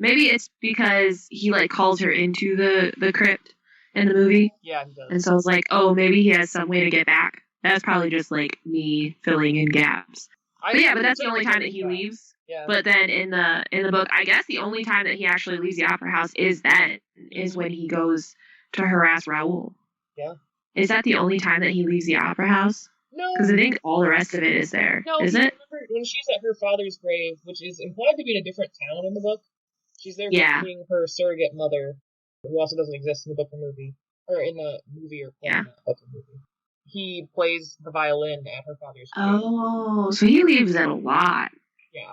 maybe it's because he, like, calls her into the crypt in the movie. Yeah, he does. And so I was like, oh, maybe he has some way to get back. That's probably just, like, me filling in gaps. But that's the only time that he leaves. Yeah. But then in the book, I guess the only time that he actually leaves the opera house is when he goes to harass Raoul. Yeah. Is that the only time that he leaves the opera house? No. Because I think all the rest of it is there. No, is it? Remember when she's at her father's grave, which is implied to be in a different town in the book, she's there visiting her surrogate mother, who also doesn't exist in the book or movie. Or in the movie or book or movie. He plays the violin at her father's grave. Oh, so he leaves it a lot. Yeah.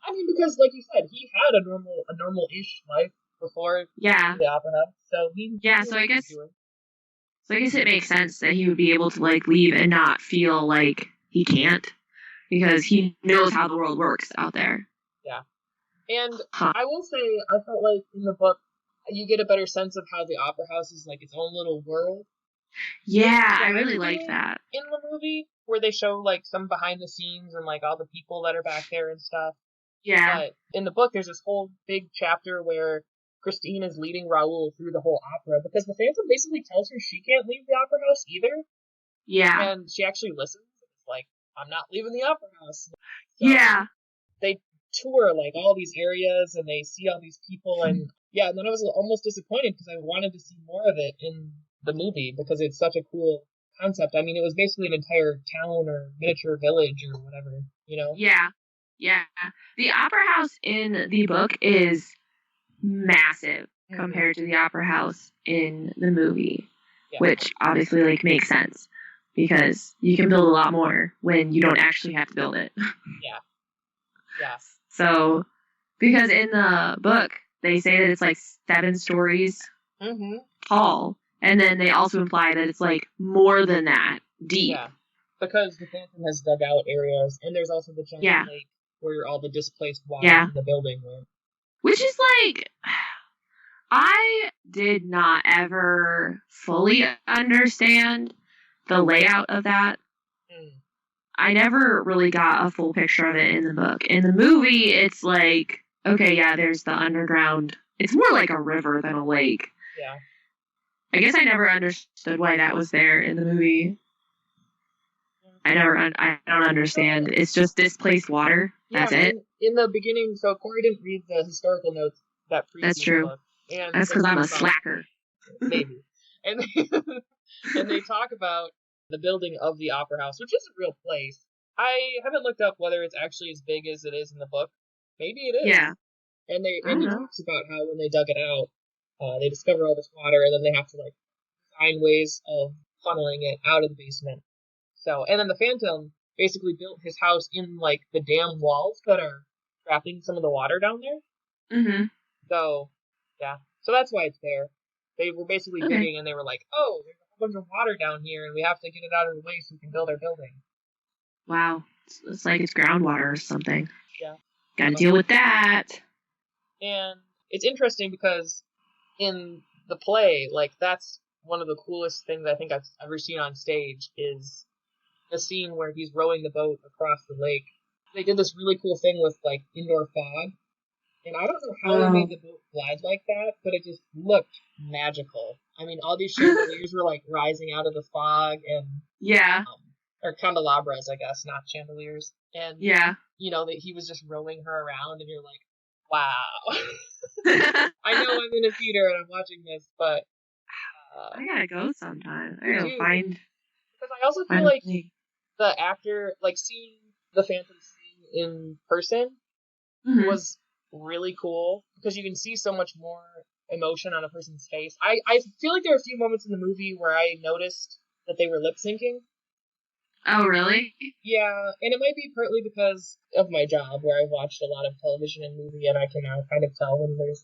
I mean, because, like you said, he had a normal-ish life before the opera house, so he... Yeah, so I guess it makes sense that he would be able to, like, leave and not feel like he can't, because he knows how the world works out there. Yeah. And I will say, I felt like in the book, you get a better sense of how the opera house is, like, its own little world. Yeah, I really like that. In the movie, where they show, like, some behind the scenes and, like, all the people that are back there and stuff. Yeah. But in the book, there's this whole big chapter where Christine is leading Raoul through the whole opera, because the Phantom basically tells her she can't leave the opera house either. Yeah. And she actually listens. It's like, I'm not leaving the opera house. So yeah. They tour, like, all these areas, and they see all these people, and and then I was almost disappointed, because I wanted to see more of it in the movie, because it's such a cool concept. I mean, it was basically an entire town or miniature village or whatever, you know? Yeah. Yeah. The opera house in the book is massive compared to the opera house in the movie, which obviously, like, makes sense, because you can build a lot more when you don't actually have to build it. Yeah. So, because in the book, they say that it's, like, 7 stories tall, and then they also imply that it's, like, more than that deep. Yeah, because the Phantom has dug out areas, and there's also the giant lake where all the displaced water in the building went. Which is, like, I did not ever fully understand the layout of that. I never really got a full picture of it in the book. In the movie, it's like, okay, there's the underground. It's more like a river than a lake. Yeah. I guess I never understood why that was there in the movie. I don't understand. It's just displaced water. That's it. In the beginning, so Corrie didn't read the historical notes that preceded That's true. the book. And that's because I'm a slacker. Maybe. And they talk about the building of the opera house, which is a real place. I haven't looked up whether it's actually as big as it is in the book. Maybe it is. Yeah. And it talks about how when they dug it out, they discover all this water, and then they have to, like, find ways of funneling it out of the basement. So, and then the Phantom basically built his house in, like, the dam walls that are trapping some of the water down there. Mm-hmm. So, so that's why it's there. They were basically digging, and they were like, oh, there's a whole bunch of water down here, and we have to get it out of the way so we can build our building. Wow. It's like it's groundwater or something. Yeah. Gotta deal with that. And it's interesting because in the play, like, that's one of the coolest things I think I've ever seen on stage is the scene where he's rowing the boat across the lake. They did this really cool thing with, like, indoor fog. And I don't know how they made the boat glide like that, but it just looked magical. I mean, all these chandeliers were, like, rising out of the fog, and or candelabras, I guess, not chandeliers. And you know, that he was just rowing her around, and you're like, wow. I know I'm in a theater and I'm watching this, but I gotta go sometime. I gotta find. Because I also feel like the actor, like, seeing the Phantom sing in person was really cool, because you can see so much more emotion on a person's face. I feel like there are a few moments in the movie where I noticed that they were lip syncing. Oh, really? Yeah, and it might be partly because of my job, where I've watched a lot of television and movie, and I can now kind of tell when there's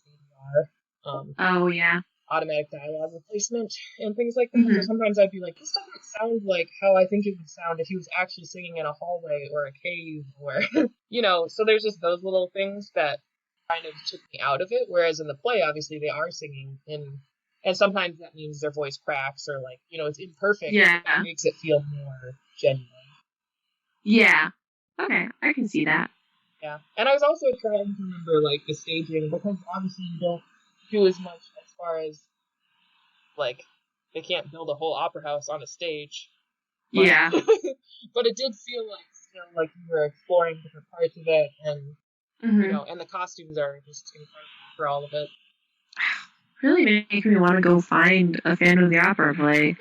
ADR. Automatic dialogue replacement and things like that. So sometimes I'd be like, this doesn't sound like how I think it would sound if he was actually singing in a hallway or a cave, or, you know, so there's just those little things that kind of took me out of it, whereas in the play, obviously, they are singing in And sometimes that means their voice cracks or, like, you know, it's imperfect. Yeah. That makes it feel more genuine. Yeah. Okay, I can see that. Yeah. And I was also trying to remember, like, the staging, because obviously you don't do as much as far as, like, they can't build a whole opera house on a stage. But, Yeah. but it did feel like, still, like, you were exploring different parts of it, and, you know, and the costumes are just incredible for all of it. Really making me want to go find a Phantom of the Opera play.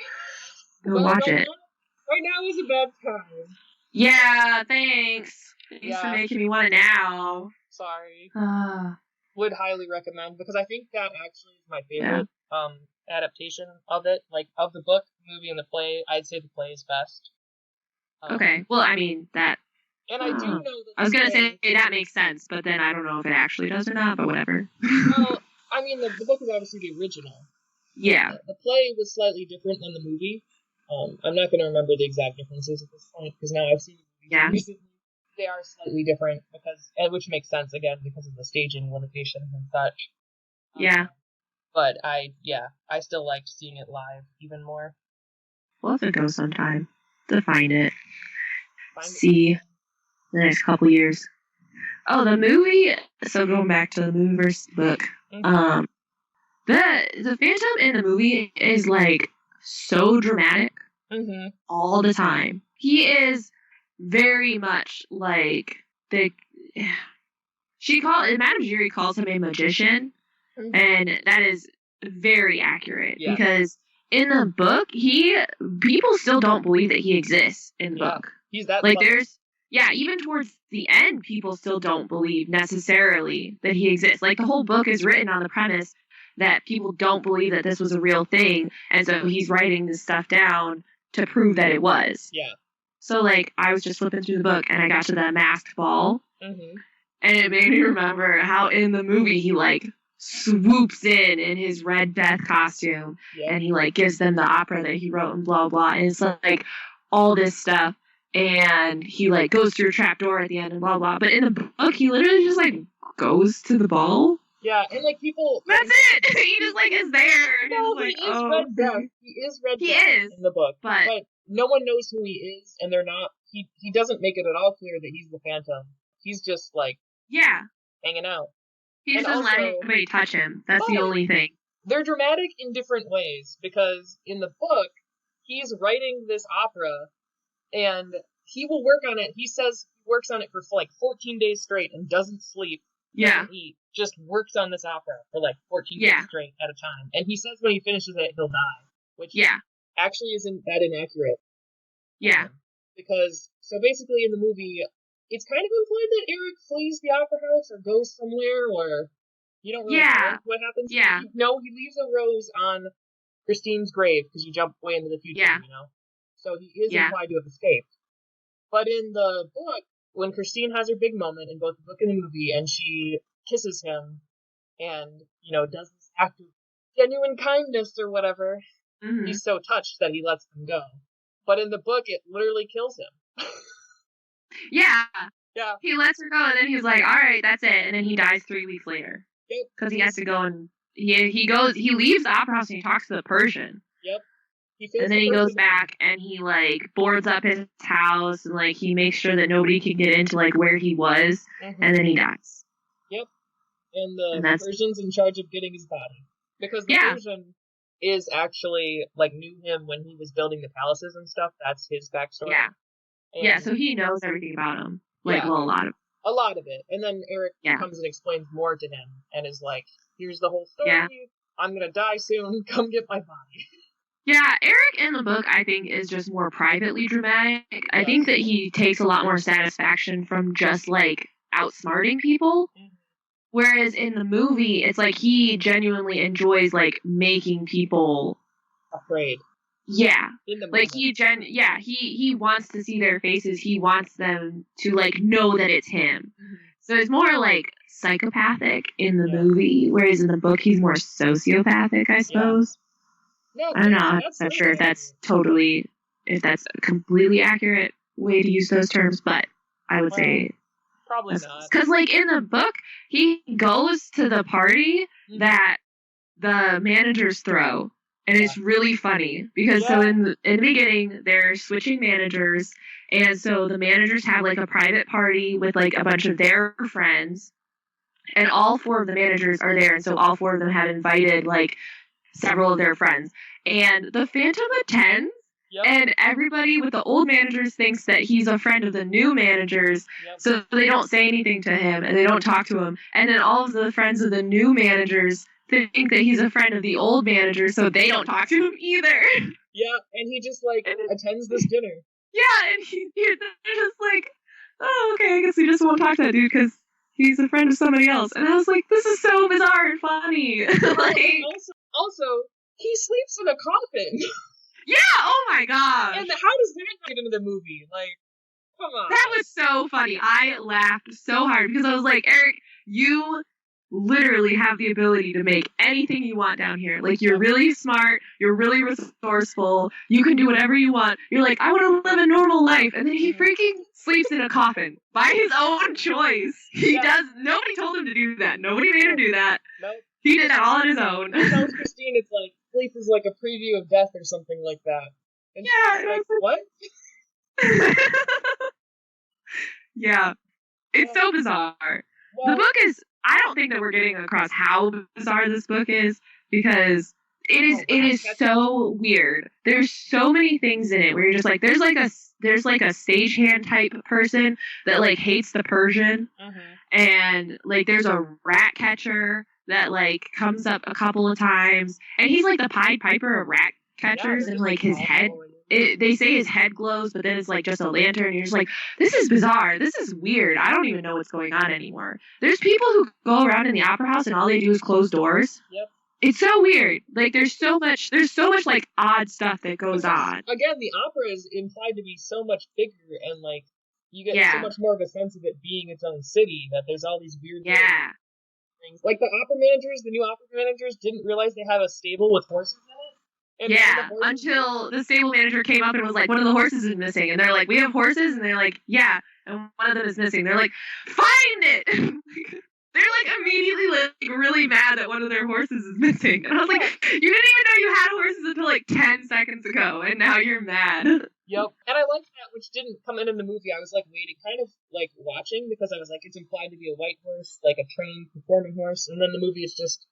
Go watch it. Right now is a bad time. Yeah, thanks. Thanks for making me want it now. Sorry. Would highly recommend, because I think that actually is my favorite adaptation of it. Like, of the book, movie, and the play, I'd say the play is best. Okay. Well, I mean, that... And I do know that... I was going to say that makes sense, but then I don't know if it actually does or not, but whatever. Well, I mean, the book is obviously the original. Yeah. The play was slightly different than the movie. I'm not going to remember the exact differences at this point, because now I've seen it recently. They are slightly different, which makes sense, again, because of the staging limitations and such. Yeah. But I still liked seeing it live even more. We'll have to go sometime to find it. See the next couple years. Oh, the movie. So going back to the movie versus book. Mm-hmm. The Phantom in the movie is like so dramatic all the time. He is very much like Madame Giry calls him a magician, and that is very accurate because in the book people still don't believe that he exists in the book. He's that like even towards the end, people still don't believe necessarily that he exists. Like, the whole book is written on the premise that people don't believe that this was a real thing, and so he's writing this stuff down to prove that it was. Yeah. So, like, I was just flipping through the book, and I got to that masked ball, and it made me remember how in the movie he, like, swoops in his Red Death costume, and he, like, gives them the opera that he wrote and blah, blah, and it's, like, all this stuff. And he, like, goes through a trapdoor at the end and blah, blah. But in the book, he literally just, like, goes to the ball. Yeah, and, like, people... That's it! He just, like, is there. No, like, he is Red Death. He is Red Death in the book. But no one knows who he is, and they're not... He doesn't make it at all clear that he's the Phantom. He's just, like... Yeah. Hanging out. He just doesn't let anybody touch him. That's the only thing. They're dramatic in different ways, because in the book, he's writing this opera... And he will work on it. He says he works on it for like 14 days straight and doesn't sleep, doesn't eat, just works on this opera for like 14 days straight at a time. And he says when he finishes it, he'll die, which actually isn't that inaccurate. Yeah. Because, so basically in the movie, it's kind of implied that Eric flees the opera house or goes somewhere, or you don't really know what happens. Yeah. No, he leaves a rose on Christine's grave because you jump way into the future, you know? So he is implied to have escaped. But in the book, when Christine has her big moment in both the book and the movie, and she kisses him and, you know, does this act of genuine kindness or whatever, he's so touched that he lets them go. But in the book, it literally kills him. Yeah. He lets her go, and then he's like, all right, that's it. And then he dies 3 weeks later. Yep. Because he has to go and... He leaves the opera house and he talks to the Persian. Yep. And then he goes back and he, like, boards up his house and, like, he makes sure that nobody can get into, like, where he was. And then he dies. Yep. And the Persian's in charge of getting his body. Because the Persian is actually, like, knew him when he was building the palaces and stuff. That's his backstory. Yeah. And so he knows everything about him. Like, well, a lot of it. A lot of it. And then Eric comes and explains more to him and is like, here's the whole story. I'm gonna die soon. Come get my body. Yeah, Eric in the book, I think, is just more privately dramatic. I think that he takes a lot more satisfaction from just, like, outsmarting people. Whereas in the movie, it's like he genuinely enjoys, like, making people... afraid. Yeah. Like, he wants to see their faces. He wants them to, like, know that it's him. So it's more, like, psychopathic in the movie, whereas in the book, he's more sociopathic, I suppose. No, I don't know. I'm not sure if that's a completely accurate way to use those terms, but I would say probably not. Because, like, in the book, he goes to the party that the managers throw. And it's really funny because so in the beginning, they're switching managers. And so the managers have like a private party with like a bunch of their friends. And all 4 of the managers are there. And so all 4 of them have invited like several of their friends. And the Phantom attends. And everybody with the old managers thinks that he's a friend of the new managers, so they don't say anything to him and they don't talk to him. And then all of the friends of the new managers think that he's a friend of the old manager, so they don't talk to him either. Yeah, and he just like attends this dinner. Yeah, and they're just like, oh, okay, I guess we just won't talk to that dude because he's a friend of somebody else. And I was like, this is so bizarre and funny. Like, also, he sleeps in a coffin. Yeah, oh my gosh. And how does that get into the movie? Like, come on. That was so funny. I laughed so hard because I was like, Eric, you literally have the ability to make anything you want down here. Like, you're really smart, you're really resourceful, you can do whatever you want. You're like, I want to live a normal life. And then he freaking sleeps in a coffin by his own choice. He does. Nobody told him to do that. Nobody made him do that. Nope. He did that all on his own. He tells Christine it's like, sleep is like a preview of death or something like that. And she's like, what? Yeah. It's so bizarre. Well, the book is, I don't think that we're getting across how bizarre this book is because it is so weird. There's so many things in it where you're just like, there's like a stagehand type person that like hates the Persian. And like there's a rat catcher that like comes up a couple of times, and he's like the Pied Piper of rat catchers, and like his head, they say his head glows, but then it's like just a lantern, and you're just like, this is bizarre, this is weird, I don't even know what's going on anymore. There's people who go around in the opera house and all they do is close doors. It's so weird. Like there's so much like odd stuff that goes on. Again, the opera is implied to be so much bigger, and like you get so much more of a sense of it being its own city, that there's all these weird things. Like the new opera managers didn't realize they have a stable with horses in it. And until the stable manager came up and was like, one of the horses is missing. And they're like, we have horses? And they're like, yeah. And one of them is missing. They're like, find it! They're like immediately like really mad that one of their horses is missing. And I was like, you didn't even know you had horses until like 10 seconds ago, and now you're mad. Yep. And I liked that, which didn't come in the movie. I was like waiting, kind of like watching, because I was like, it's implied to be a white horse, like a trained performing horse, and then the movie is just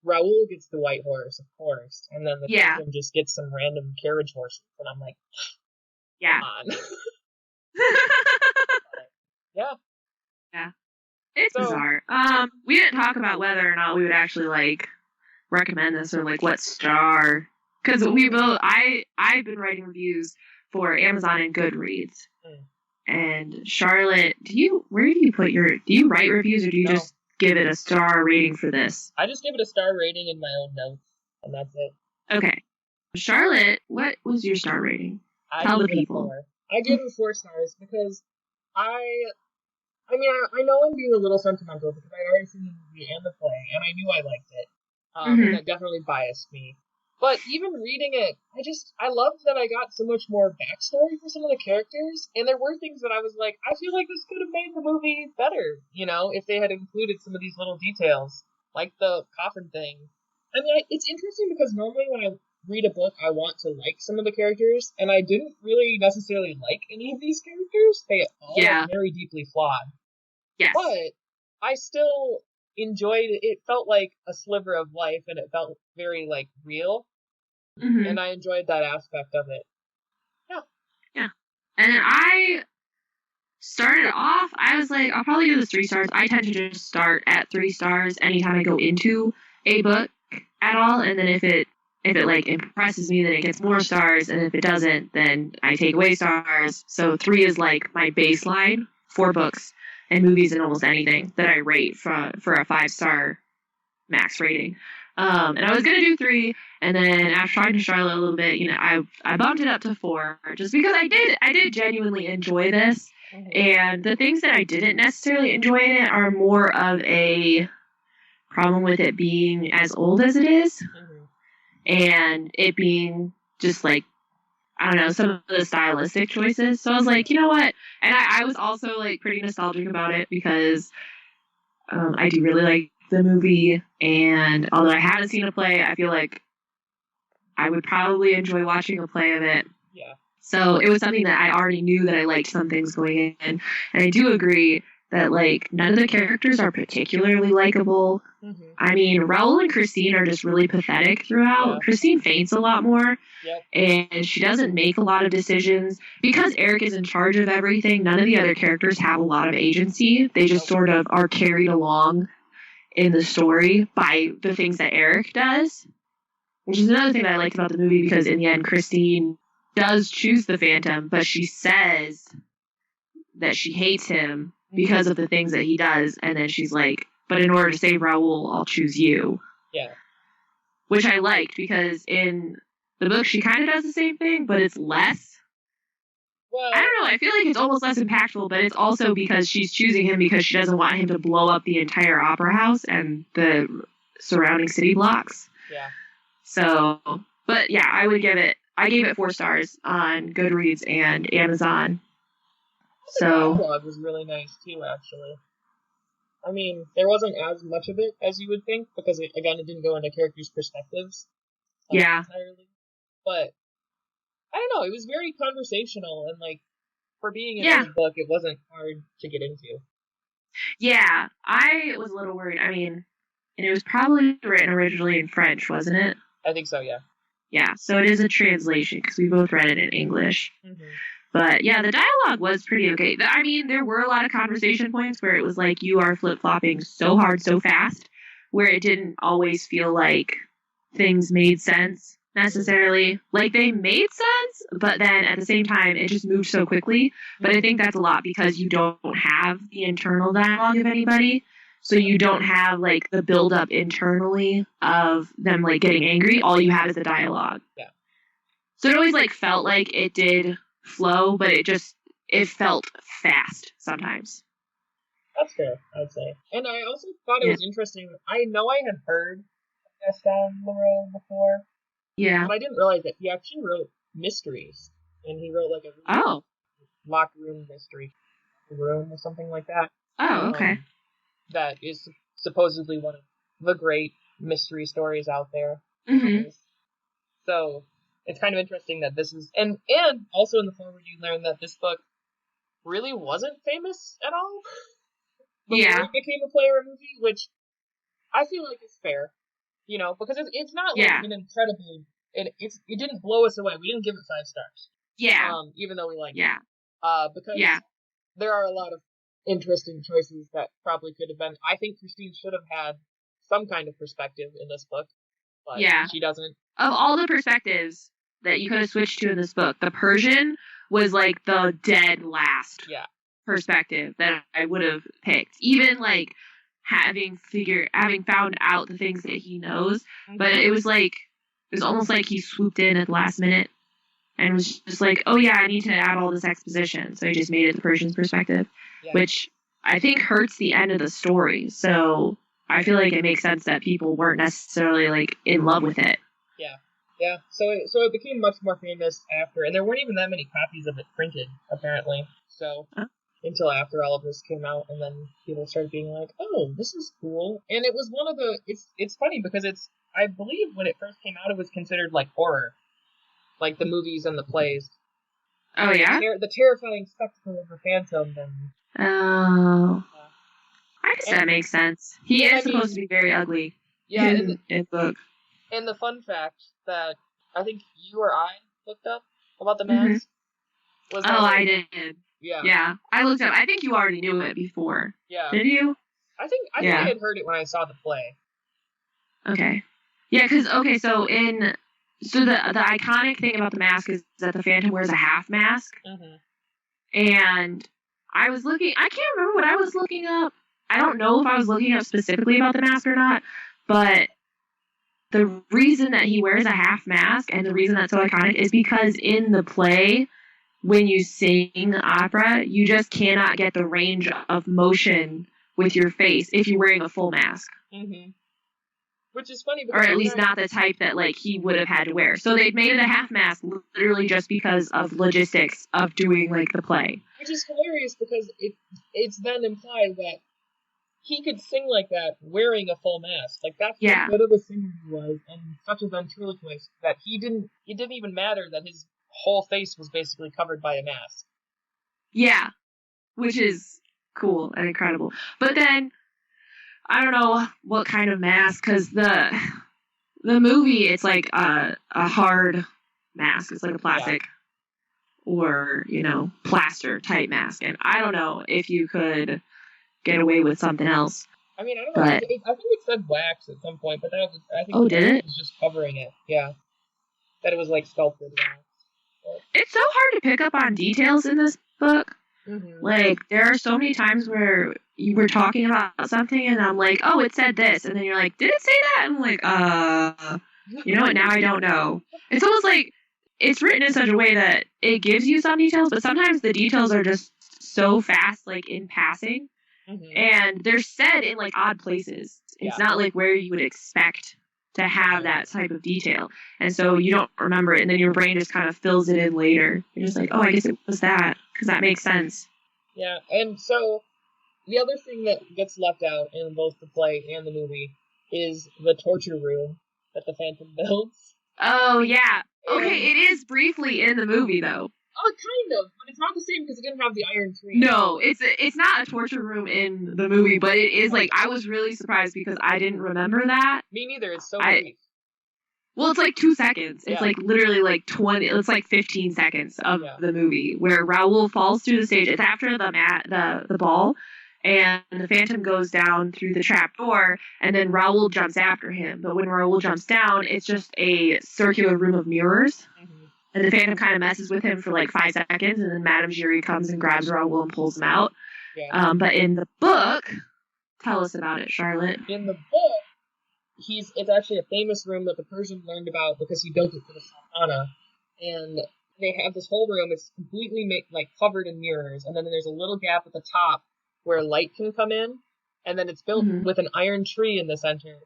Raoul gets the white horse, of course, and then the Phantom just gets some random carriage horses, and I'm like, come on. Yeah. It's bizarre. We didn't talk about whether or not we would actually like recommend this or like what star, because we both I've been writing reviews for Amazon and Goodreads, and Charlotte, do you write reviews, or do you just give it a star rating for this? I just give it a star rating in my own notes, and that's it. Okay, Charlotte, what was your star rating? Tell the people. I gave it 4 stars because I mean, I know I'm being a little sentimental because I'd already seen the movie and the play, and I knew I liked it. And that definitely biased me. But even reading it, I loved that I got so much more backstory for some of the characters, and there were things that I was like, I feel like this could have made the movie better, you know, if they had included some of these little details, like the coffin thing. I mean, it's interesting because normally when I read a book, I want to like some of the characters, and I didn't really necessarily like any of these characters. They all are very deeply flawed. Yes. But I still enjoyed it. It felt like a sliver of life, and it felt very, like, real. And I enjoyed that aspect of it. Yeah. And then I started off, I was like, I'll probably do this 3 stars. I tend to just start at 3 stars anytime I go into a book at all, and then if it like impresses me, then it gets more stars, and if it doesn't, then I take away stars. So 3 is like my baseline for books and movies and almost anything that I rate for a 5-star max rating. And I was gonna do 3, and then after talking to Charlotte a little bit, you know, I bumped it up to 4 just because I did genuinely enjoy this. And the things that I didn't necessarily enjoy in it are more of a problem with it being as old as it is, and it being just like, I don't know, some of the stylistic choices. So I was like, you know what? And I was also like pretty nostalgic about it because I do really like the movie, and although I haven't seen a play, I feel like I would probably enjoy watching a play of it. Yeah. So it was something that I already knew that I liked some things going in. And I do agree that, like, none of the characters are particularly likable. Mm-hmm. I mean, Raoul and Christine are just really pathetic throughout. Yeah. Christine faints a lot more. Yep. And she doesn't make a lot of decisions. Because Eric is in charge of everything, none of the other characters have a lot of agency. They just sort of are carried along in the story by the things that Eric does. Which is another thing that I liked about the movie, because in the end, Christine does choose the Phantom, but she says that she hates him because of the things that he does, and then she's like, but in order to save Raoul, I'll choose you. Yeah. Which I liked, because in the book, she kind of does the same thing, but it's less. Well, I don't know, I feel like it's almost less impactful, but it's also because she's choosing him because she doesn't want him to blow up the entire opera house and the surrounding city blocks. Yeah. So, but yeah, I gave it 4 stars on Goodreads and Amazon. So, the dialogue was really nice too, actually. I mean, there wasn't as much of it as you would think, because it didn't go into characters' perspectives. Yeah. Entirely. But, I don't know, it was very conversational, and, like, for being in this book, it wasn't hard to get into. Yeah, I was a little worried. I mean, and it was probably written originally in French, wasn't it? I think so, yeah. Yeah, so it is a translation, because we both read it in English. Mm-hmm. But yeah, the dialogue was pretty okay. I mean, there were a lot of conversation points where it was like you are flip-flopping so hard, so fast, where it didn't always feel like things made sense necessarily. Like, they made sense, but then at the same time, it just moved so quickly. But I think that's a lot because you don't have the internal dialogue of anybody. So you don't have, like, the build-up internally of them, like, getting angry. All you have is the dialogue. Yeah. So it always, like, felt like it did flow, but it felt fast sometimes. That's fair, I'd say. And I also thought it was interesting. I know I had heard Gaston Leroux before. Yeah. But I didn't realize that he actually wrote mysteries. And he wrote, like, a locker room mystery room or something like that. Oh, okay. That is supposedly one of the great mystery stories out there. Mm-hmm. So it's kind of interesting that this is, and also in the foreword you learn that this book really wasn't famous at all before it became a play or a movie, which I feel like is fair, because it's not like an incredible, it didn't blow us away. We didn't give it 5 stars. Yeah. Even though we liked it. Because there are a lot of interesting choices that probably could have been. I think Christine should have had some kind of perspective in this book, but she doesn't. Of all the perspectives that you could have switched to in this book, the Persian was like the dead last perspective that I would have picked. Even like having found out the things that he knows, but it was almost like he swooped in at the last minute and was just like, oh yeah, I need to add all this exposition. So he just made it the Persian's perspective, which I think hurts the end of the story. So I feel like it makes sense that people weren't necessarily like in love with it. Yeah. So it became much more famous after, and there weren't even that many copies of it printed, apparently. So until after all of this came out, and then people started being like, oh, this is cool. And it was one of the, it's funny because I believe when it first came out, it was considered like horror. Like the movies and the plays. Oh, yeah? The terrifying spectacle of the Phantom. Oh. I guess that makes sense. He is supposed to be very ugly in the book. And the fun fact that I think you or I looked up about the mask was that I did. Yeah. Yeah. I looked up. I think you already knew it before. Yeah. Did you? I think I had heard it when I saw the play. Okay. Yeah, because, so the iconic thing about the mask is that the Phantom wears a half mask. And I was I can't remember what I was looking up. I don't know if I was looking up specifically about the mask or not, but the reason that he wears a half mask and the reason that's so iconic is because in the play, when you sing opera, you just cannot get the range of motion with your face if you're wearing a full mask. Which is funny. Or at least not the type that like he would have had to wear. So they've made it a half mask literally just because of logistics of doing like the play. Which is hilarious because it's then implied that he could sing like that wearing a full mask. Like, that's Yeah. how good of a singer he was, and such a ventriloquist that it didn't even matter that his whole face was basically covered by a mask. Yeah. Which is cool and incredible. But then, I don't know what kind of mask, because the movie, it's like a hard mask. It's like a plastic or, plaster type mask. And I don't know if you could get away with something else. I mean, I don't know. I think it said wax at some point, but I think did it? was just covering it. Yeah. That it was like sculpted wax. But It's so hard to pick up on details in this book. mm-hmm. Like, there are so many times where you were talking about something and I'm like, oh, it said this. And then you're like, did it say that? And I'm like, you know what? Now I don't know. It's almost like it's written in such a way that it gives you some details, but sometimes the details are just so fast, like in passing. Mm-hmm. And they're said in like odd places. It's not like where you would expect to have that type of detail. And so you don't remember it, and then your brain just kind of fills it in later. You're just like, oh, I guess it was that, because that makes sense. Yeah, and so the other thing that gets left out in both the play and the movie is the torture room that the Phantom builds. Oh, yeah. Okay, it is briefly in the movie, though. Oh, kind of, but it's not the same because it didn't have the iron tree. No, it's not a torture room in the movie, but it is like, I was really surprised because I didn't remember that. Me neither, it's so brief. Well, it's like 2 seconds. It's like literally like it's like 15 seconds of the movie where Raoul falls through the stage. It's after the ball, and the Phantom goes down through the trap door, and then Raoul jumps after him. But when Raoul jumps down, it's just a circular room of mirrors. Mm-hmm. And the Phantom kind of messes with him for like 5 seconds, and then Madame Giry comes and grabs Raoul and pulls him out. Yeah. But in the book, tell us about it, Charlotte. In the book, it's actually a famous room that the Persian learned about because he built it for the Sultana. And they have this whole room, it's completely covered in mirrors, and then there's a little gap at the top where light can come in, and then it's built with an iron tree in the center,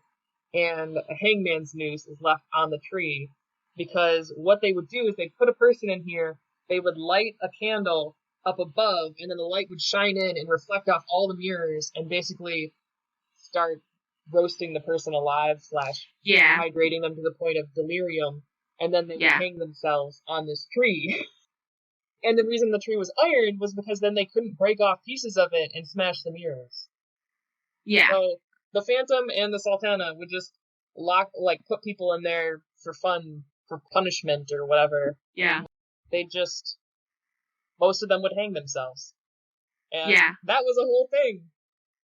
and a hangman's noose is left on the tree. Because what they would do is they'd put a person in here, they would light a candle up above, and then the light would shine in and reflect off all the mirrors and basically start roasting the person alive / dehydrating them to the point of delirium, and then they would hang themselves on this tree. And the reason the tree was iron was because then they couldn't break off pieces of it and smash the mirrors. Yeah. So the Phantom and the Sultana would just put people in there for fun, for punishment or whatever. Yeah. Most of them would hang themselves. And that was a whole thing.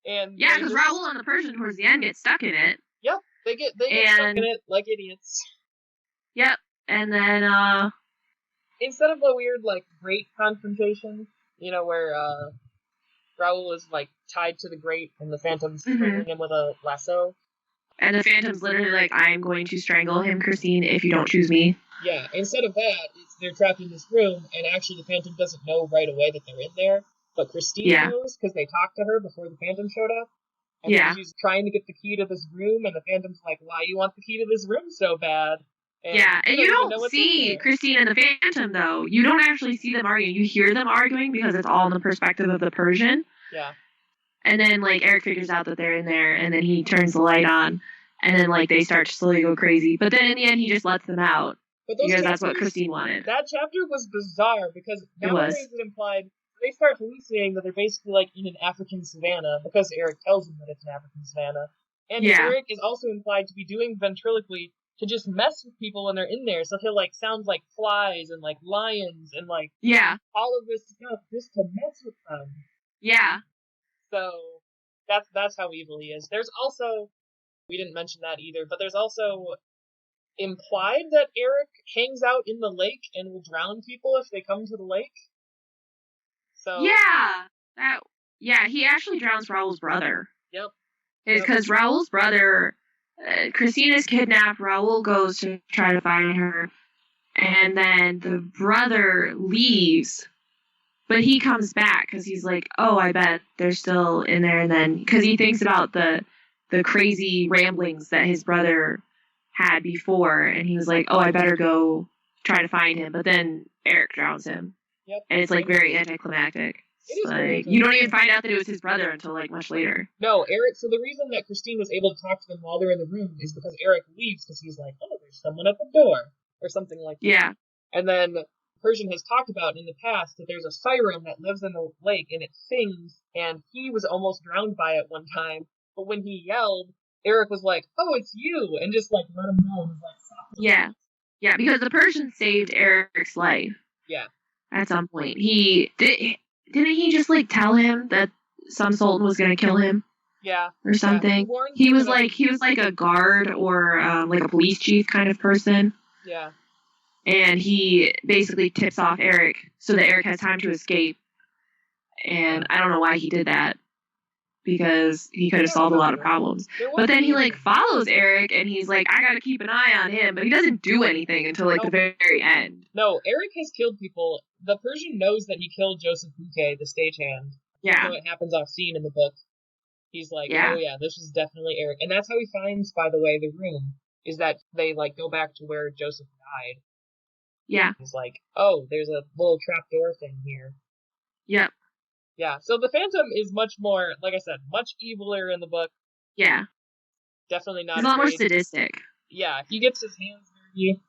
And because Raoul and the Persian towards the end get stuck in it. Yep, they get stuck in it like idiots. Yep, and then instead of a weird grate confrontation, where Raoul is tied to the grate and the Phantom's strangling him with a lasso. And the Phantom's literally like, I'm going to strangle him, Christine, if you don't choose me. Yeah, instead of that, they're trapped in this room, and actually the Phantom doesn't know right away that they're in there, but Christine knows because they talked to her before the Phantom showed up. And then she's trying to get the key to this room, and the Phantom's like, why you want the key to this room so bad? And and you don't see Christine and the Phantom, though. You don't actually see them arguing. You hear them arguing because it's all in the perspective of the Persian. Yeah. And then, Eric figures out that they're in there, and then he turns the light on, and then, they start to slowly go crazy. But then in the end, he just lets them out, because that's what Christine wanted. That chapter was bizarre, because nowadays it implied they start hallucinating that they're basically, in an African savannah, because Eric tells them that it's an African savannah. And Eric is also implied to be doing ventriloquy to just mess with people when they're in there, so he'll, sound like flies and, lions and, all of this stuff just to mess with them. Yeah. So, that's how evil he is. There's also, we didn't mention that either, but there's also implied that Eric hangs out in the lake and will drown people if they come to the lake. So he actually drowns Raoul's brother. Yep. Because Raoul's brother, Christine is kidnapped, Raoul goes to try to find her, and then the brother leaves. But he comes back because he's like, oh, I bet they're still in there. And then, because he thinks about the crazy ramblings that his brother had before. And he was like, oh, I better go try to find him. But then Eric drowns him. Yep. And it's very anticlimactic. It is like, you don't even find out that it was his brother until, like, much later. No, Eric, so the reason that Christine was able to talk to them while they're in the room is because Eric leaves because he's like, oh, there's someone at the door, or something like that. Yeah. And then Persian has talked about in the past that there's a siren that lives in the lake, and it sings, and he was almost drowned by it one time, but when he yelled, Eric was like, oh, it's you, and just, like, let him go, and was like, stop. Yeah. Yeah, because the Persian saved Eric's life. Yeah. At some point. Didn't he just, like, tell him that some Sultan was going to kill him? Yeah. Or something? Yeah. He was like a guard or, like, a police chief kind of person. Yeah. And he basically tips off Eric so that Eric has time to escape. And I don't know why he did that. Because he could have solved a lot of problems. But then he, like, follows Eric, and he's like, I gotta keep an eye on him. But he doesn't do anything until, like, the very end. No, Eric has killed people. The Persian knows that he killed Joseph Bouquet, the stagehand. Yeah. So it happens off scene in the book. He's like, oh yeah, this is definitely Eric. And that's how he finds, by the way, the room, is that they, like, go back to where Joseph died. Yeah. He's like, oh, there's a little trapdoor thing here. Yep. Yeah, so the Phantom is much more, like I said, much eviler in the book. Yeah. Definitely not. He's a lot more sadistic. Yeah, he gets his hands dirty.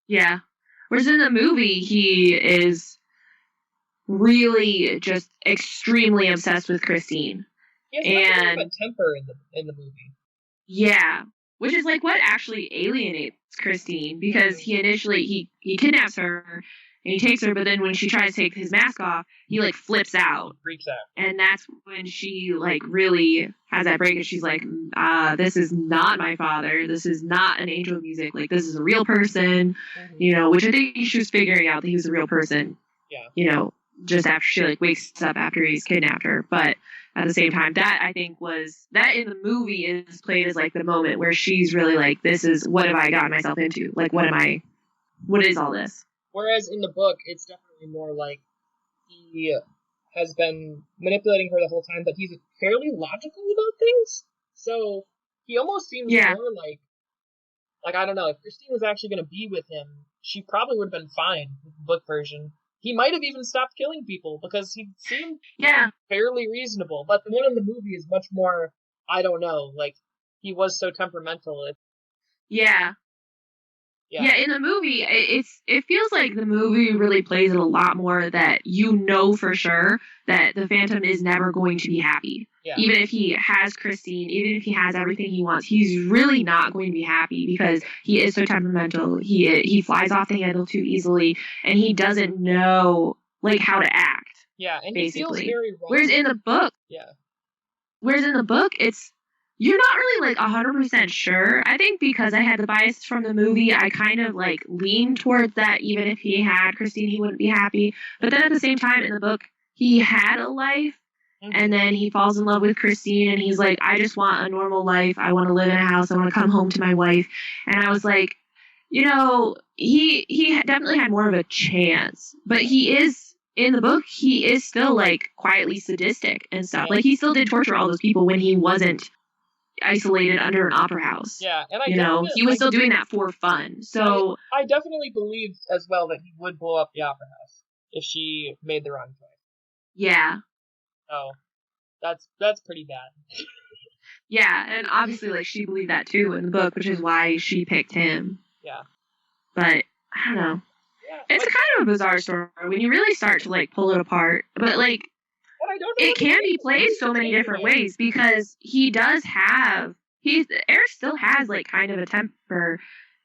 Yeah. Whereas in the movie, he is really just extremely obsessed with Christine. He has much of a temper in the movie. Yeah. Which is, like, what actually alienates Christine, because he initially, he kidnaps her, and he takes her, but then when she tries to take his mask off, he, like, flips out. Freaks out. And that's when she, like, really has that break, and she's like, this is not my father. This is not an angel of music. Like, this is a real person, you know, which I think she was figuring out that he was a real person. Yeah. You know, just after she, like, wakes up after he's kidnapped her. But at the same time, that, I think, that in the movie is played as, like, the moment where she's really like, this is, what have I gotten myself into? Like, what is all this? Whereas in the book, it's definitely more like he has been manipulating her the whole time, but he's fairly logical about things. So he almost seems more like, I don't know, if Christine was actually going to be with him, she probably would have been fine with the book version. He might have even stopped killing people because he seemed fairly reasonable. But the one in the movie is much more, I don't know, like, he was so temperamental. Yeah, in the movie, it feels like the movie really plays it a lot more that you know for sure that the Phantom is never going to be happy. Yeah. Even if he has Christine, even if he has everything he wants, he's really not going to be happy because he is so temperamental. He flies off the handle too easily, and he doesn't know, like, how to act. Yeah, and basically. He feels very wrong. Whereas in the book, it's, you're not really, like, 100% sure. I think because I had the bias from the movie, I kind of, like, leaned towards that even if he had Christine, he wouldn't be happy. But then at the same time, in the book, he had a life, and then he falls in love with Christine, and he's like, I just want a normal life. I want to live in a house. I want to come home to my wife. And I was like, you know, he definitely had more of a chance. But he is, in the book, he is still, like, quietly sadistic and stuff. Like, he still did torture all those people when he wasn't isolated under an opera house. Yeah, and he was still doing that for fun. So I definitely believed as well that he would blow up the opera house if she made the wrong choice. Yeah. Oh, that's pretty bad. Yeah, and obviously, like, she believed that too in the book, which is why she picked him. Yeah. But I don't know. Yeah, it's a kind of a bizarre story when you really start to, like, pull it apart. But, like, it can be played so many different ways because Eric still has, like, kind of a temper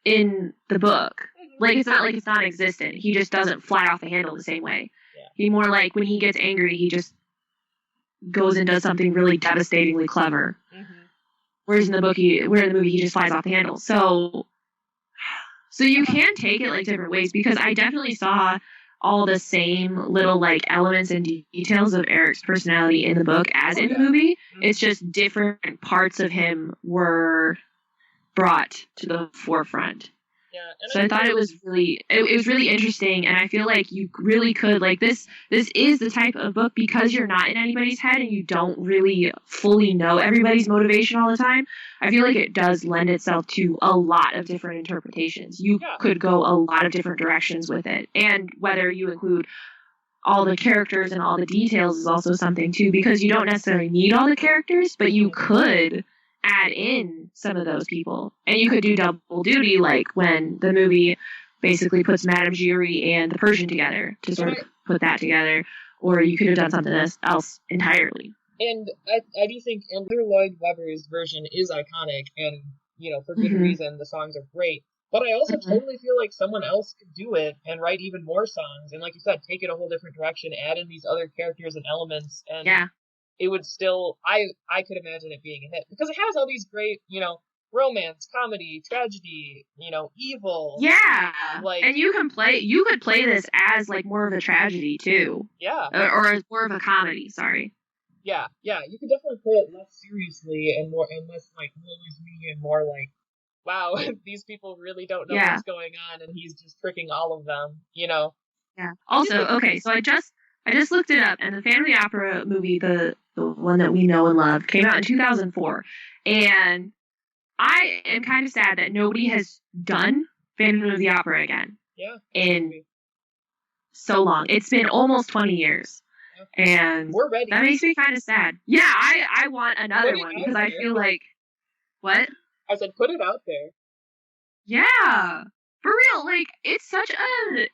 in the book. Like, it's not like it's non-existent. He just doesn't fly off the handle the same way. Yeah. He more like, when he gets angry, he just goes and does something really devastatingly clever. Whereas in the movie, he just flies off the handle. So you can take it, like, different ways because I definitely saw all the same little, like, elements and details of Eric's personality in the book as in the movie. It's just different parts of him were brought to the forefront. Yeah, so I thought it was really interesting, and I feel like you really could, like, this is the type of book, because you're not in anybody's head and you don't really fully know everybody's motivation all the time. I feel like it does lend itself to a lot of different interpretations. You could go a lot of different directions with it, and whether you include all the characters and all the details is also something too, because you don't necessarily need all the characters, but you could add in some of those people, and you could do double duty, like when the movie basically puts Madame Giry and the Persian together to sort of put that together, or you could have done something else entirely. And I do think Andrew Lloyd Webber's version is iconic, and, you know, for good reason. The songs are great. But I also totally feel like someone else could do it and write even more songs. And like you said, take it a whole different direction, add in these other characters and elements, and it would still, I could imagine it being a hit. Because it has all these great, you know, romance, comedy, tragedy, you know, evil. Yeah. Like, and you could play this as, like, more of a tragedy, too. Yeah. Or as more of a comedy, sorry. Yeah, you could definitely play it less seriously and less like woe is me, and more like, wow, these people really don't know what's going on, and he's just tricking all of them, you know. Yeah. Also, okay, so I just looked it up, and the Phantom of the Opera movie, the one that we know and love, came out in 2004, and I am kind of sad that nobody has done Phantom of the Opera again. Yeah. In so long. It's been almost 20 years. And we're ready. That makes me kind of sad. Yeah, I want another one, because I feel like... What? I said, put it out there. Yeah. For real, like, it's such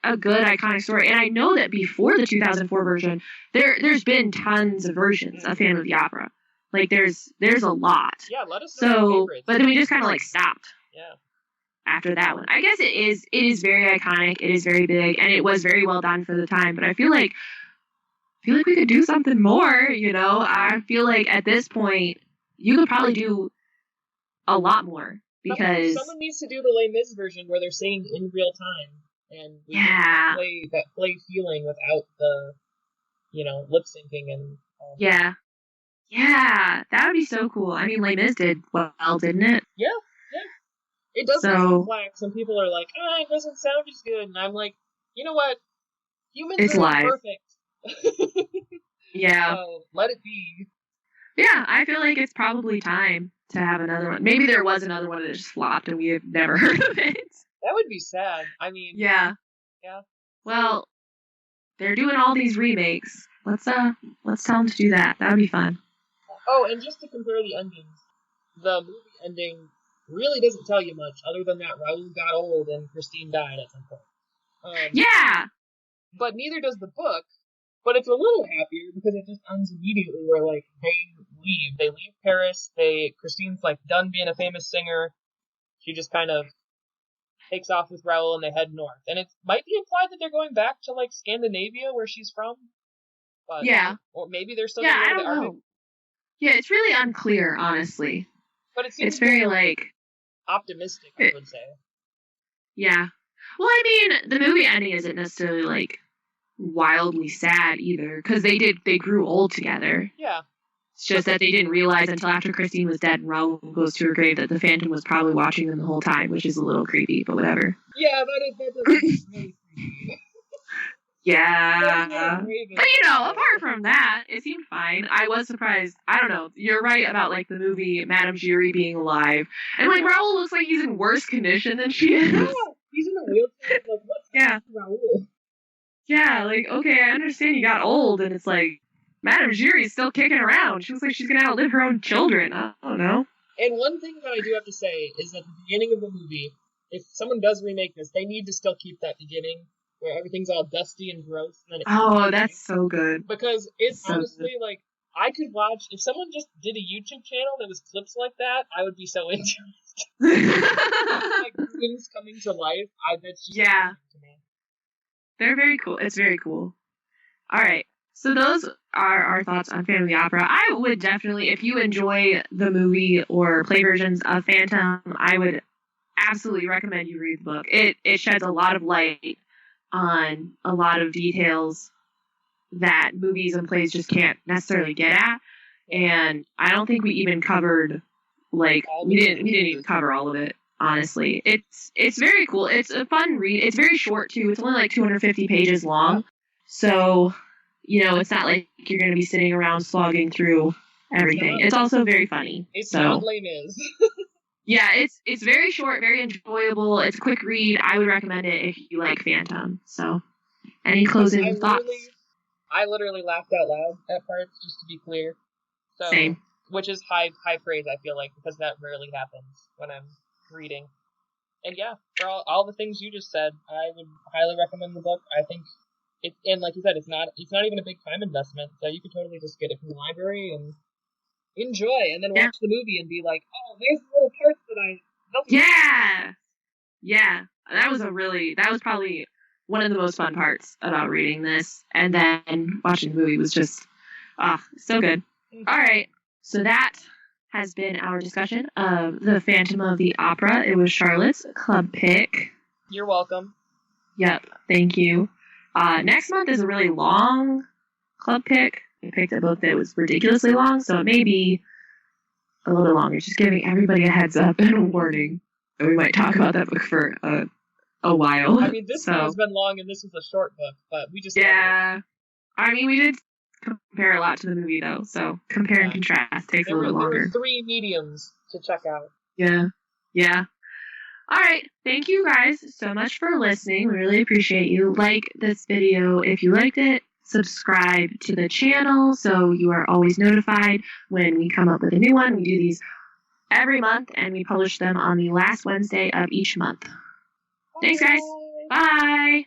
a good, iconic story. And I know that before the 2004 version, there's been tons of versions of Phantom of the Opera. Like, there's a lot. Yeah, let us know your favorites. But then we just kind of, like, stopped. Yeah. After that one. I guess it is very iconic, it is very big, and it was very well done for the time, but I feel like we could do something more, you know? I feel like at this point, you could probably do a lot more, because... Someone needs to do the Les Mis version where they're singing in real time, and we can play feeling without the, you know, lip syncing and... Yeah, that would be so cool. I mean, Les Mis did well, didn't it? Yeah. It does have some flack. Some people are like, it doesn't sound as good, and I'm like, you know what? Humans are live. Perfect. Yeah. So let it be. Yeah, I feel like it's probably time to have another one. Maybe there was another one that just flopped and we have never heard of it. That would be sad. I mean... Yeah. Well, they're doing all these remakes. Let's tell them to do that. That would be fun. Oh, and just to compare the endings, the movie ending really doesn't tell you much, other than that Raoul got old and Christine died at some point. Yeah! But neither does the book. But it's a little happier because it just ends immediately where, like, they leave Paris, Christine's, like, done being a famous singer, she just kind of takes off with Raoul and they head north. And it might be implied that they're going back to, like, Scandinavia, where she's from. But, or maybe they're still I don't know. Yeah, it's really unclear, honestly. But it seems it's very, like... optimistic, I would say. Yeah. Well, I mean, the movie ending isn't necessarily, like, wildly sad either, because they grew old together. Yeah. It's just that they didn't realize until after Christine was dead and Raoul goes to her grave that the Phantom was probably watching them the whole time, which is a little creepy, but whatever. Yeah, that does really creepy. Yeah. But, you know, apart from that, it seemed fine. I was surprised. I don't know. You're right about, like, the movie Madame Giry being alive. And, like, Raoul looks like he's in worse condition than she is. Yeah, he's in a wheelchair. Like, what's Raoul? Yeah, like, okay, I understand you got old, and it's like, Madame Giry's still kicking around. She looks like she's gonna outlive her own children. I don't know. And one thing that I do have to say is that at the beginning of the movie, if someone does remake this, they need to still keep that beginning where everything's all dusty and gross. And then that's so good. Because it's so honestly, good. Like, I could watch, if someone just did a YouTube channel that was clips like that, I would be so interested. Like, things coming to life, that's just amazing to me. They're very cool. It's very cool. All right. So those are our thoughts on Phantom of the Opera. I would definitely, if you enjoy the movie or play versions of Phantom, I would absolutely recommend you read the book. It sheds a lot of light on a lot of details that movies and plays just can't necessarily get at. And I don't think we even covered, like, we didn't even cover all of it. Honestly, it's very cool. It's a fun read. It's very short too. It's only like 250 pages long. So, you know, it's not like you're going to be sitting around slogging through everything. It's also very funny. It's not Les Mis. Yeah, it's very short, very enjoyable. It's a quick read. I would recommend it if you like Phantom. So, any closing thoughts? I literally laughed out loud at parts, just to be clear. So, Same. Which is high praise, I feel like, because that rarely happens when I'm reading. And yeah, for all the things you just said, I would highly recommend the book. I think and like you said, it's not even a big time investment, so you could totally just get it from the library and enjoy, and then watch the movie and be like, oh, there's little parts that I don't. Yeah. That was probably one of the most fun parts about reading this, and then watching the movie was just so good. All right, so that has been our discussion of The Phantom of the Opera. It was Charlotte's club pick. You're welcome. Yep, thank you. Next month is a really long club pick. I picked a book that was ridiculously long, so it may be a little longer. Just giving everybody a heads up and a warning that we might talk about that book for a while. I mean, this one has been long, and this was a short book, but we just... Yeah. I mean, we did compare a lot to the movie, though, so compare and contrast takes a little longer. There were 3 mediums to check out. Yeah. All right. Thank you guys so much for listening. We really appreciate you. Like this video if you liked it. Subscribe to the channel so you are always notified when we come up with a new one. We do these every month, and we publish them on the last Wednesday of each month. Thanks, guys. Bye.